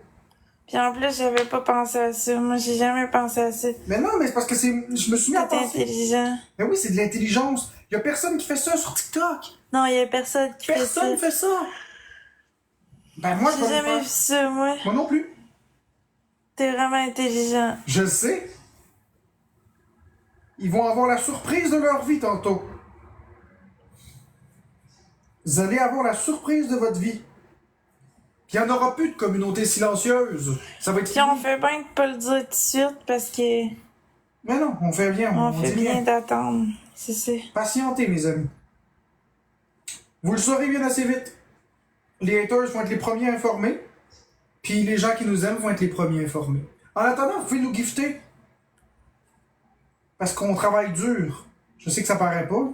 Puis en plus, j'avais pas pensé à ça. Moi, j'ai jamais pensé à ça. Mais non, mais c'est parce que je me suis mis à T'es penser. intelligent. Mais oui, c'est de l'intelligence. Il y a personne qui fait ça sur TikTok. Non, y a personne qui Personne fait fait ça. Ben moi, je ça. vais J'ai le jamais faire. vu ça, moi. Moi non plus. T'es vraiment intelligent. Je le sais. Ils vont avoir la surprise de leur vie tantôt. Vous allez avoir la surprise de votre vie. Puis il n'y en aura plus de communauté silencieuse. Ça va être Puis on fini. fait bien de pas le dire tout de suite parce que Mais non, on fait bien. on On fait dit bien rien. d'attendre. C'est ça. Patientez, mes amis. Vous le saurez bien assez vite. Les haters vont être les premiers informés. Puis les gens qui nous aiment vont être les premiers informés. En attendant, vous pouvez nous gifter. Parce qu'on travaille dur. Je sais que ça paraît pas.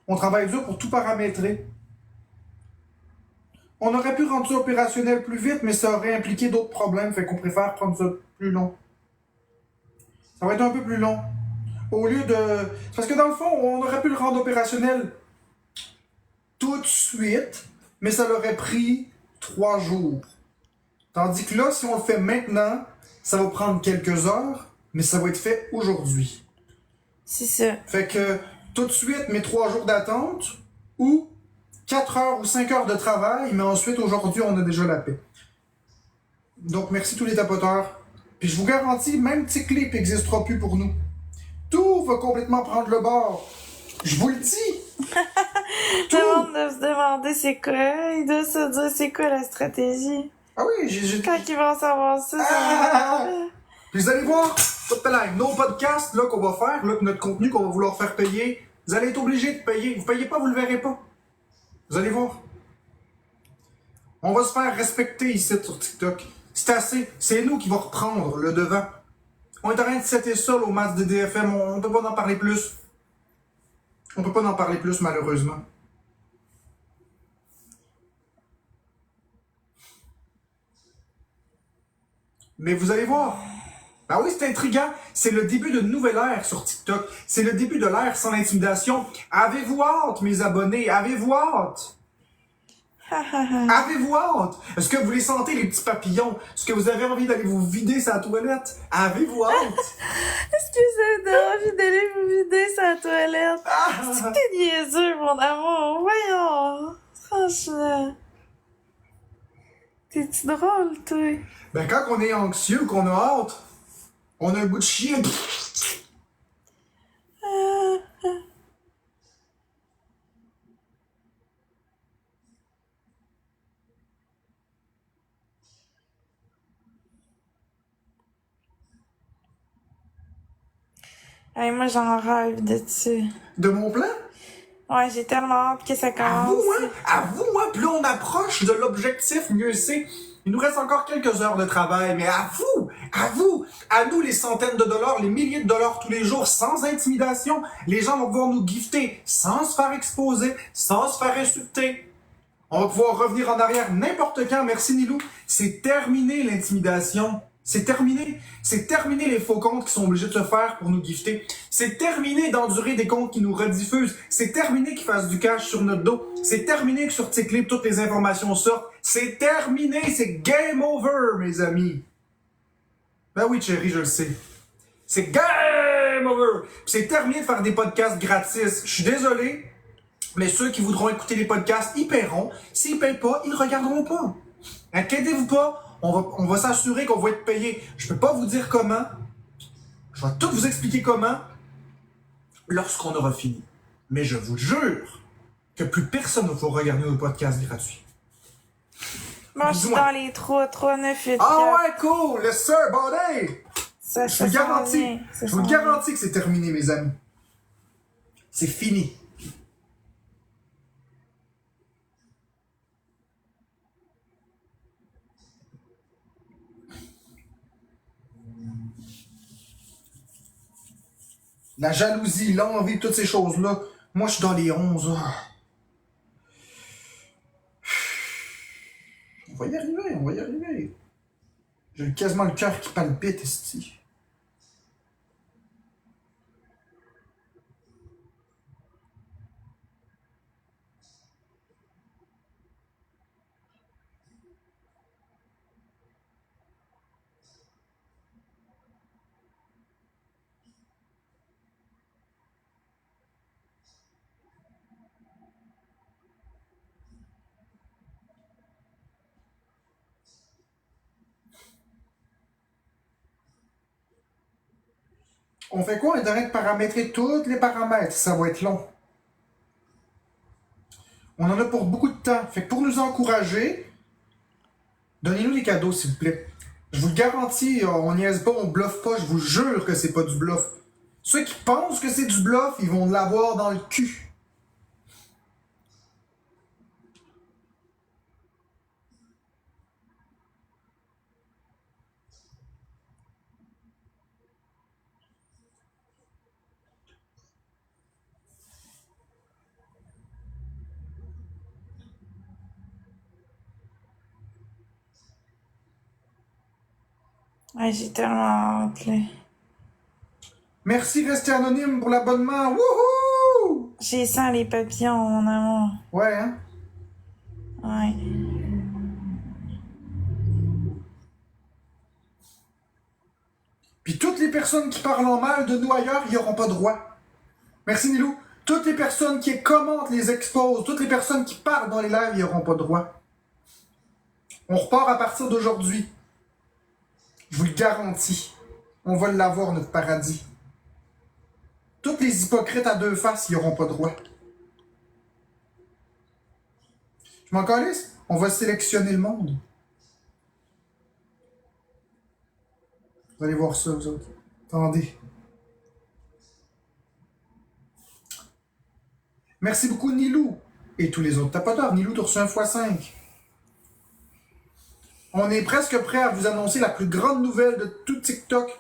On travaille dur pour tout paramétrer. On aurait pu rendre ça opérationnel plus vite, mais ça aurait impliqué d'autres problèmes, fait qu'on préfère prendre ça plus long. Ça va être un peu plus long. Au lieu de... C'est parce que dans le fond, on aurait pu le rendre opérationnel tout tout de suite, mais ça leur aurait pris 3 jours. Tandis que là, si on le fait maintenant, ça va prendre quelques heures, mais ça va être fait aujourd'hui. C'est ça. Fait que tout de suite, mes 3 jours d'attente, ou 4 heures ou 5 heures de travail, mais ensuite, aujourd'hui, on a déjà la paix. Donc, merci tous les tapoteurs. Puis je vous garantis, même Ticlip n'existera plus pour nous. Tout va complètement prendre le bord. Je vous le dis. Tout le monde doit se demander c'est quoi. Ils doivent se dire c'est quoi la stratégie. Ah oui, j'ai... Quand ils vont savoir ça, Puis vous allez voir, nos podcasts là, qu'on va faire, là, notre contenu qu'on va vouloir faire payer, vous allez être obligés de payer. Vous payez pas, vous le verrez pas. Vous allez voir. On va se faire respecter ici sur TikTok. C'est assez. C'est nous qui va reprendre le devant. On est en train de setter ça au match de DFM. On peut pas en parler plus. On peut pas en parler plus, malheureusement. Mais vous allez voir. Ah oui, c'est intriguant. C'est le début d'une nouvelle ère sur TikTok. C'est le début de l'ère sans intimidation. Avez-vous hâte, mes abonnés? Avez-vous hâte? Avez-vous hâte? Est-ce que vous les sentez, les petits papillons? Est-ce que vous avez envie d'aller vous vider sa toilette? Avez-vous hâte? Est-ce que vous avez envie d'aller vous vider sa toilette? C'est que t'es niaiseux, mon amour. Voyons. Franchement. T'es-tu drôle, toi? Ben, quand on est anxieux, qu'on a hâte, on a un bout de chien. Hey, moi, j'en rêve de ça. De mon plan? Ouais, j'ai tellement hâte que ça À commence. vous, hein? À vous, hein? Plus on approche de l'objectif, mieux c'est. Il nous reste encore quelques heures de travail, mais à nous les centaines de dollars, les milliers de dollars tous les jours, sans intimidation. Les gens vont pouvoir nous gifter sans se faire exposer, sans se faire insulter. On va pouvoir revenir en arrière n'importe quand. Merci Nilou. C'est terminé l'intimidation. C'est terminé. C'est terminé les faux comptes qui sont obligés de se faire pour nous gifter. C'est terminé d'endurer des comptes qui nous rediffusent. C'est terminé qu'ils fassent du cash sur notre dos. C'est terminé que sur Ticlip, toutes les informations sortent. C'est terminé. C'est game over, mes amis. Ben oui, chérie, je le sais. C'est game over. Puis c'est terminé de faire des podcasts gratis. Je suis désolé, mais ceux qui voudront écouter les podcasts, ils paieront. S'ils payent pas, ils ne regarderont pas. Inquiétez-vous pas. On va s'assurer qu'on va être payé. Je peux pas vous dire comment. Je vais tout vous expliquer comment lorsqu'on aura fini. Mais je vous jure que plus personne ne va regarder nos podcasts gratuits. Moi, je suis dans les 3, 9, 8. Ah ouais, cool! Yes sir, buddy! Je vous garantis. Je vous garantis que c'est terminé, mes amis. C'est fini. La jalousie, l'envie, toutes ces choses-là. Moi, je suis dans les 11. On va y arriver, on va y arriver. J'ai quasiment le cœur qui palpite, esti. On fait quoi? On est en train de paramétrer tous les paramètres. Ça va être long. On en a pour beaucoup de temps. Fait que pour nous encourager, donnez-nous des cadeaux, s'il vous plaît. Je vous le garantis, on niaise pas, on bluffe pas. Je vous jure que c'est pas du bluff. Ceux qui pensent que c'est du bluff, ils vont l'avoir dans le cul. Ouais, j'ai tellement hâte, là. Merci, restez anonyme pour l'abonnement. Wouhou! J'ai sens les papillons, mon amour. Ouais, hein? Ouais. Puis toutes les personnes qui parlent en mal de nous ailleurs, ils n'auront pas droit. Merci, Nilou. Toutes les personnes qui commentent les exposes, toutes les personnes qui parlent dans les lives, ils n'auront pas droit. On repart à partir d'aujourd'hui. Je vous le garantis. On va l'avoir, notre paradis. Toutes les hypocrites à deux faces, ils n'auront pas droit. Je m'en calisse? On va sélectionner le monde. Vous allez voir ça, vous autres. Attendez. Merci beaucoup, Nilou. Et tous les autres tapoteurs. Nilou, t'as reçu un x5. On est presque prêt à vous annoncer la plus grande nouvelle de tout TikTok.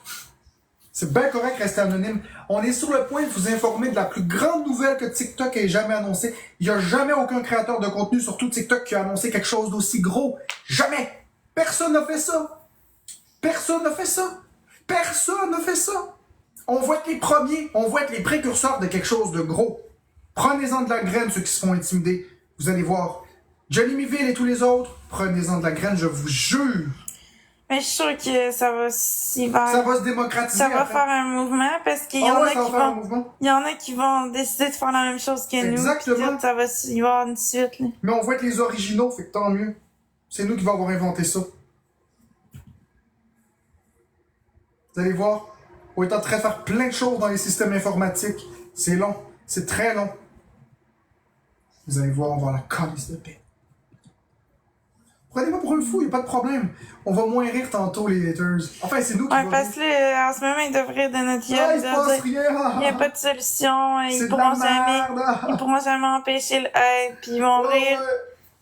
C'est bien correct, rester anonyme. On est sur le point de vous informer de la plus grande nouvelle que TikTok ait jamais annoncée. Il n'y a jamais aucun créateur de contenu sur tout TikTok qui a annoncé quelque chose d'aussi gros. Jamais! Personne n'a fait ça! Personne n'a fait ça! Personne n'a fait ça! On va être les premiers, on va être les précurseurs de quelque chose de gros. Prenez-en de la graine, ceux qui se font intimider. Vous allez voir. Johnny Miville et tous les autres, prenez-en de la graine, je vous jure. Mais je suis sûre que ça va Ça va se démocratiser. Ça va après. faire un mouvement parce qu'il y Ah en ouais, a ça va qui faire un vont. mouvement. Il y en a qui vont décider de faire la même chose que nous. Exactement. Puis tout, ça va, il va y avoir une suite, là. Mais on va être les originaux, fait que tant mieux. C'est nous qui vont avoir inventé ça. Vous allez voir, on est en train de faire plein de choses dans les systèmes informatiques. C'est long, c'est très long. Vous allez voir, on va avoir la calice de paix. Prenez-moi pour un fou, y a pas de problème. On va moins rire tantôt, les haters. Enfin, c'est nous qui Ouais, va parce que là, en ce moment, ils devraient de notre gueule. Ah, il se passe rien! Il n'y a pas de solution. C'est Ils de la pourront jamais. merde! Ils pourront jamais empêcher le hate. Puis ils vont rire. Ouais.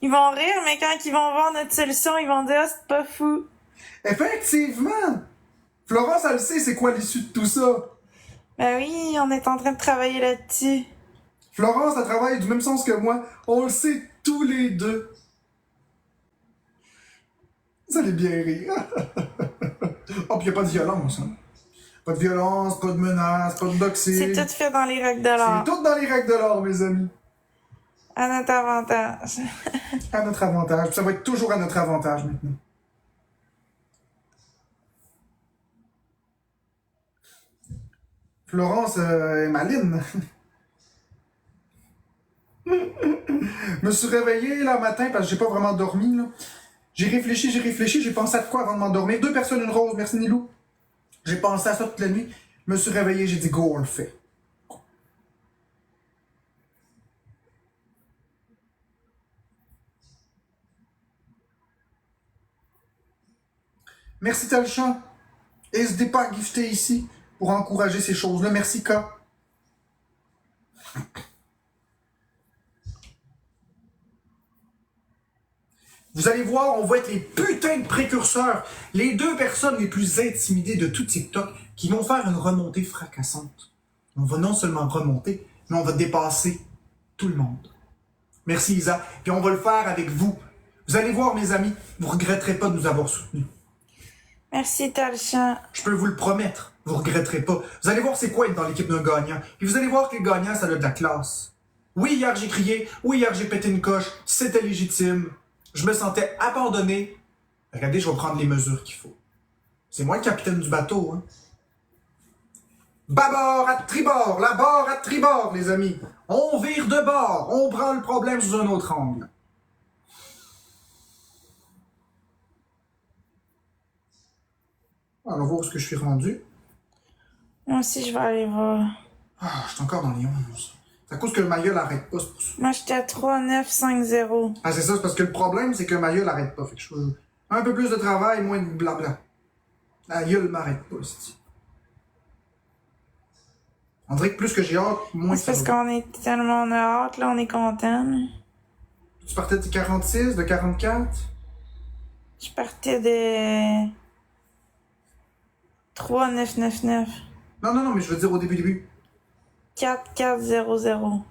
Ils vont rire, mais quand ils vont voir notre solution, ils vont dire, ah, c'est pas fou. Effectivement! Florence, elle sait c'est quoi l'issue de tout ça. Ben oui, on est en train de travailler là-dessus. Florence, elle travaille du même sens que moi. On le sait tous les deux. Vous allez bien rire. Oh, puis y a pas de violence, hein. Pas de violence, pas de menaces, pas de doxing. C'est tout fait dans les règles de l'art. C'est tout dans les règles de l'art, mes amis. À notre avantage. À notre avantage. Ça va être toujours à notre avantage maintenant. Florence est maline. Je me suis réveillé là matin parce que j'ai pas vraiment dormi. Là. J'ai réfléchi, j'ai pensé à quoi avant de m'endormir. 2 personnes, une rose, merci Nilou. J'ai pensé à ça toute la nuit. Je me suis réveillé, j'ai dit go, on le fait. Merci Talchan. N'hésitez pas à gifter ici pour encourager ces choses-là. Merci K. Vous allez voir, on va être les putains de précurseurs, les 2 personnes les plus intimidées de tout TikTok qui vont faire une remontée fracassante. On va non seulement remonter, mais on va dépasser tout le monde. Merci Isa, puis on va le faire avec vous. Vous allez voir mes amis, vous regretterez pas de nous avoir soutenus. Merci, Talchan. Je peux vous le promettre, vous regretterez pas. Vous allez voir c'est quoi être dans l'équipe d'un gagnant. Et vous allez voir que le gagnant, ça a de la classe. Oui, hier j'ai crié, oui, hier j'ai pété une coche, c'était légitime. Je me sentais abandonné. Regardez, je vais prendre les mesures qu'il faut. C'est moi le capitaine du bateau, hein. Bâbord à tribord, la barre à tribord, les amis. On vire de bord, on prend le problème sous un autre angle. Alors, on va voir où est-ce que je suis rendu. Moi aussi, je vais aller voir. Ah, je suis encore dans les 11. C'est à cause que le maillot l'arrête pas, c'est pour ça. Moi, j'étais à 3-9-5-0. Ah, c'est ça, c'est parce que le problème, c'est que le maillot l'arrête pas. Fait que je fais un peu plus de travail, moins de blabla. La gueule m'arrête pas, c'est. On dirait que plus que j'ai hâte, moins C'est parce qu'on est tellement en hâte, là, on est content. Tu partais de 46, de 44? Je partais de 3-9-9-9. Non, mais je veux dire au début. 4-4-0-0.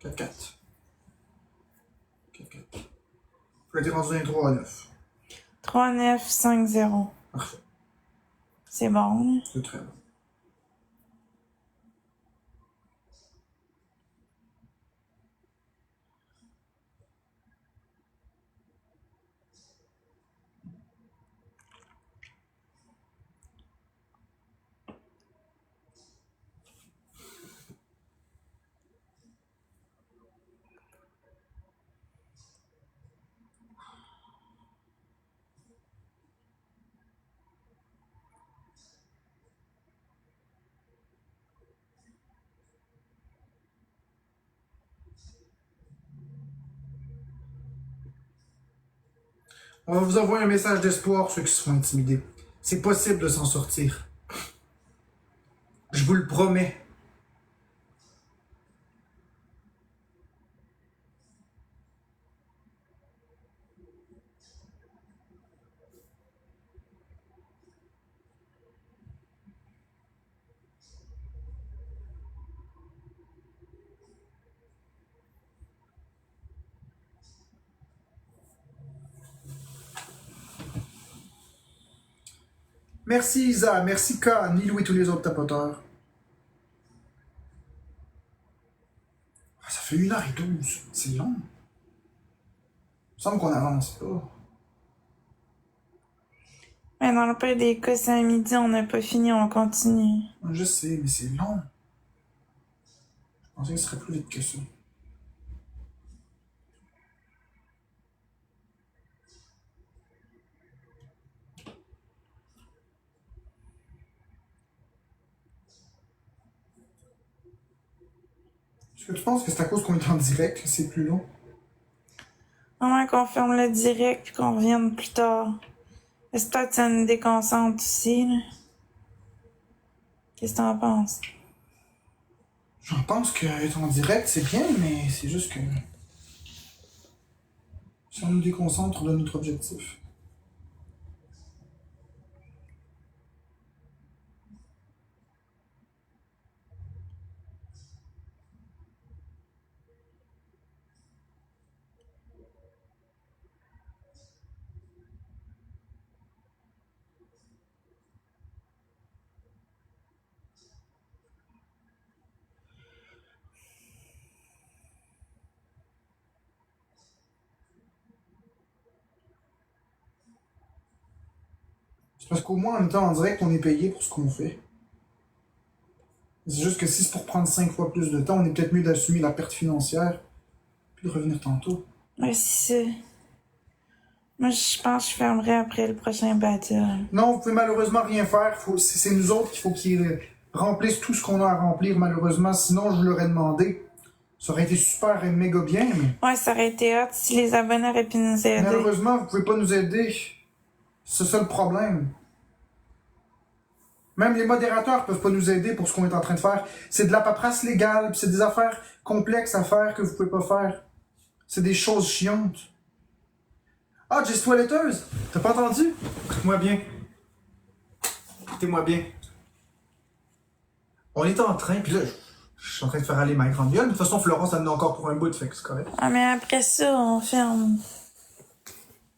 4-4. 4-4. Je l'ai rendu dans les 3 à 9. 3-9-5-0. Parfait. C'est bon. C'est très bon. On va vous envoyer un message d'espoir, ceux qui se font intimider. C'est possible de s'en sortir. Je vous le promets. Merci Isa, merci K, Nilou et tous les autres tapoteurs. Ah, ça fait 1h12, c'est long. Il me semble qu'on avance pas. Mais dans le pire des cas, c'est à midi, on n'a pas fini, on continue. Je sais, mais c'est long. Je pensais que ce serait plus vite que ça. Est-ce que tu penses que c'est à cause qu'on est en direct que c'est plus long? Vraiment qu'on ferme le direct puis qu'on revienne plus tard. J'espère que ça nous déconcentre aussi, là. Qu'est-ce que t'en penses? J'en pense qu'être en direct, c'est bien, mais c'est juste que ça nous déconcentre de notre objectif. C'est parce qu'au moins, en étant en direct, on est payé pour ce qu'on fait. C'est juste que si c'est pour prendre 5 fois plus de temps, on est peut-être mieux d'assumer la perte financière puis de revenir tantôt. Ouais, c'est ça. Moi, je pense que je fermerai après le prochain battle. Non, vous pouvez malheureusement rien faire. C'est nous autres qu'il faut qu'ils remplissent tout ce qu'on a à remplir, malheureusement. Sinon, je vous l'aurais demandé. Ça aurait été super et méga bien, mais Ouais, ça aurait été hot si les abonnés auraient pu nous aider. malheureusement, vous pouvez pas nous aider. C'est ça le problème. Même les modérateurs peuvent pas nous aider pour ce qu'on est en train de faire. C'est de la paperasse légale, puis c'est des affaires complexes à faire que vous pouvez pas faire. C'est des choses chiantes. Ah, Jess Toiletteuse! T'as pas entendu? Écoute-moi bien. Écoutez-moi bien. On est en train, puis là, je suis en train de faire aller ma grande gueule. De toute façon, Florence en a encore pour un bout, fait que c'est correct. Ah, mais après ça, on ferme.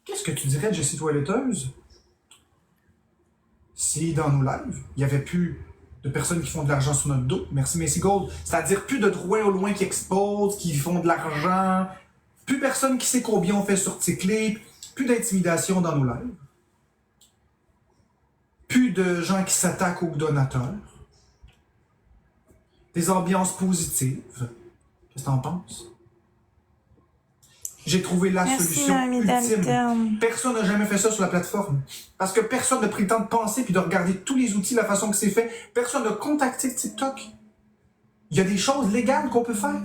Qu'est-ce que tu dirais, Jessie Toiletteuse? Si dans nos lives, il n'y avait plus de personnes qui font de l'argent sur notre dos, merci Macy Gold, c'est-à-dire plus de droits au loin qui exposent, qui font de l'argent, plus personne qui sait combien on fait sur TikTok, plus d'intimidation dans nos lives, plus de gens qui s'attaquent aux donateurs, des ambiances positives. Qu'est-ce que t'en penses? J'ai trouvé la solution ultime. Personne n'a jamais fait ça sur la plateforme. Parce que personne n'a pris le temps de penser puis de regarder tous les outils, la façon que c'est fait. Personne n'a contacté TikTok. Il y a des choses légales qu'on peut faire.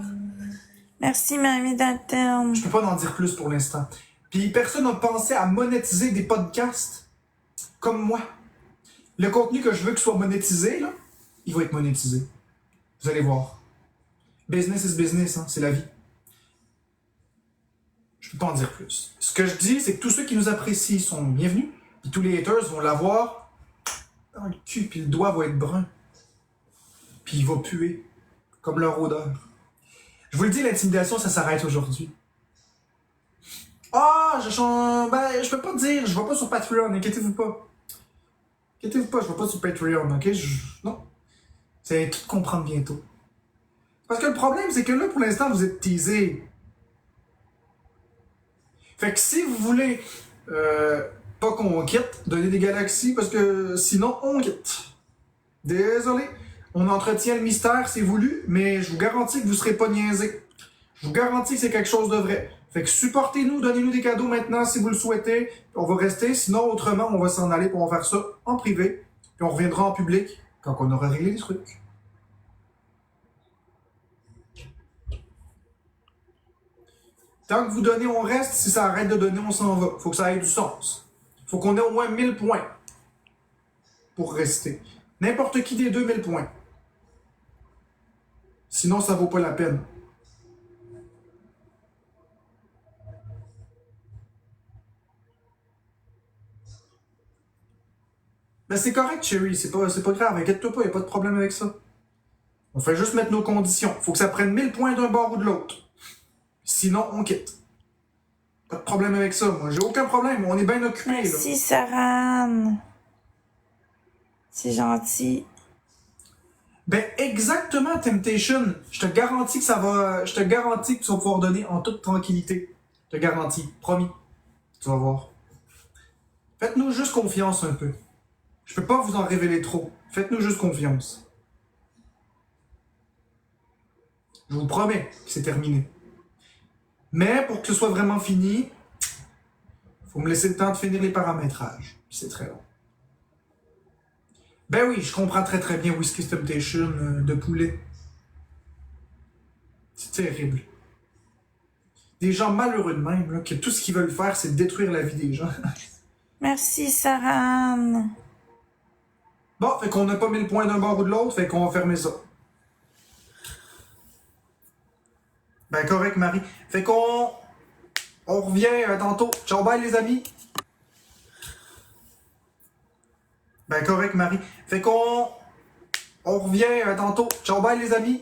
Merci, Mamie d'Alterne. Je peux pas en dire plus pour l'instant. Puis personne n'a pensé à monétiser des podcasts comme moi. Le contenu que je veux qu'il soit monétisé, là, il va être monétisé. Vous allez voir. Business is business, hein, c'est la vie. Je peux pas en dire plus. Ce que je dis, c'est que tous ceux qui nous apprécient sont bienvenus, puis tous les haters vont l'avoir dans le cul, puis le doigt va être brun. Puis il va puer, comme leur odeur. Je vous le dis, l'intimidation, ça s'arrête aujourd'hui. Ah, je peux pas dire, je vais pas sur Patreon, inquiétez-vous pas. Inquiétez-vous pas, je vais pas sur Patreon, ok? Non. Vous allez tout comprendre bientôt. Parce que le problème, c'est que là, pour l'instant, vous êtes teasés. Fait que si vous voulez pas qu'on quitte, donnez des galaxies, parce que sinon, on quitte. Désolé. On entretient le mystère, c'est voulu, mais je vous garantis que vous serez pas niaisés. Je vous garantis que c'est quelque chose de vrai. Fait que supportez-nous, donnez-nous des cadeaux maintenant si vous le souhaitez. On va rester, sinon autrement, on va s'en aller pour on va faire ça en privé. Puis on reviendra en public quand on aura réglé les trucs. Tant que vous donnez, on reste. Si ça arrête de donner, on s'en va. Faut que ça ait du sens. Faut qu'on ait au moins 1000 points pour rester. N'importe qui des deux, 1000 points. Sinon, ça vaut pas la peine. Ben c'est correct, Cherry, c'est pas grave, inquiète-toi pas, y a pas de problème avec ça. On fait juste mettre nos conditions. Faut que ça prenne 1000 points d'un bord ou de l'autre. Sinon, on quitte. Pas de problème avec ça, moi. J'ai aucun problème, on est bien occupés, là. Merci, Saran. C'est gentil. Ben, exactement, Temptation. Je te garantis que tu vas pouvoir donner en toute tranquillité. Je te garantis. Promis. Tu vas voir. Faites-nous juste confiance un peu. Je peux pas vous en révéler trop. Faites-nous juste confiance. Je vous promets que c'est terminé. Mais pour que ce soit vraiment fini, faut me laisser le temps de finir les paramétrages. C'est très long. Ben oui, je comprends très très bien Whisky Temptation de poulet. C'est terrible. Des gens malheureux de même, là, que tout ce qu'ils veulent faire, c'est détruire la vie des gens. Merci, Saran. Bon, fait qu'on n'a pas mis le point d'un bord ou de l'autre, fait qu'on va fermer ça. Ben correct, Marie. Fait qu'on... On revient tantôt. Ciao, bye les amis. Ben correct, Marie. Fait qu'on... On revient tantôt. Ciao, bye les amis.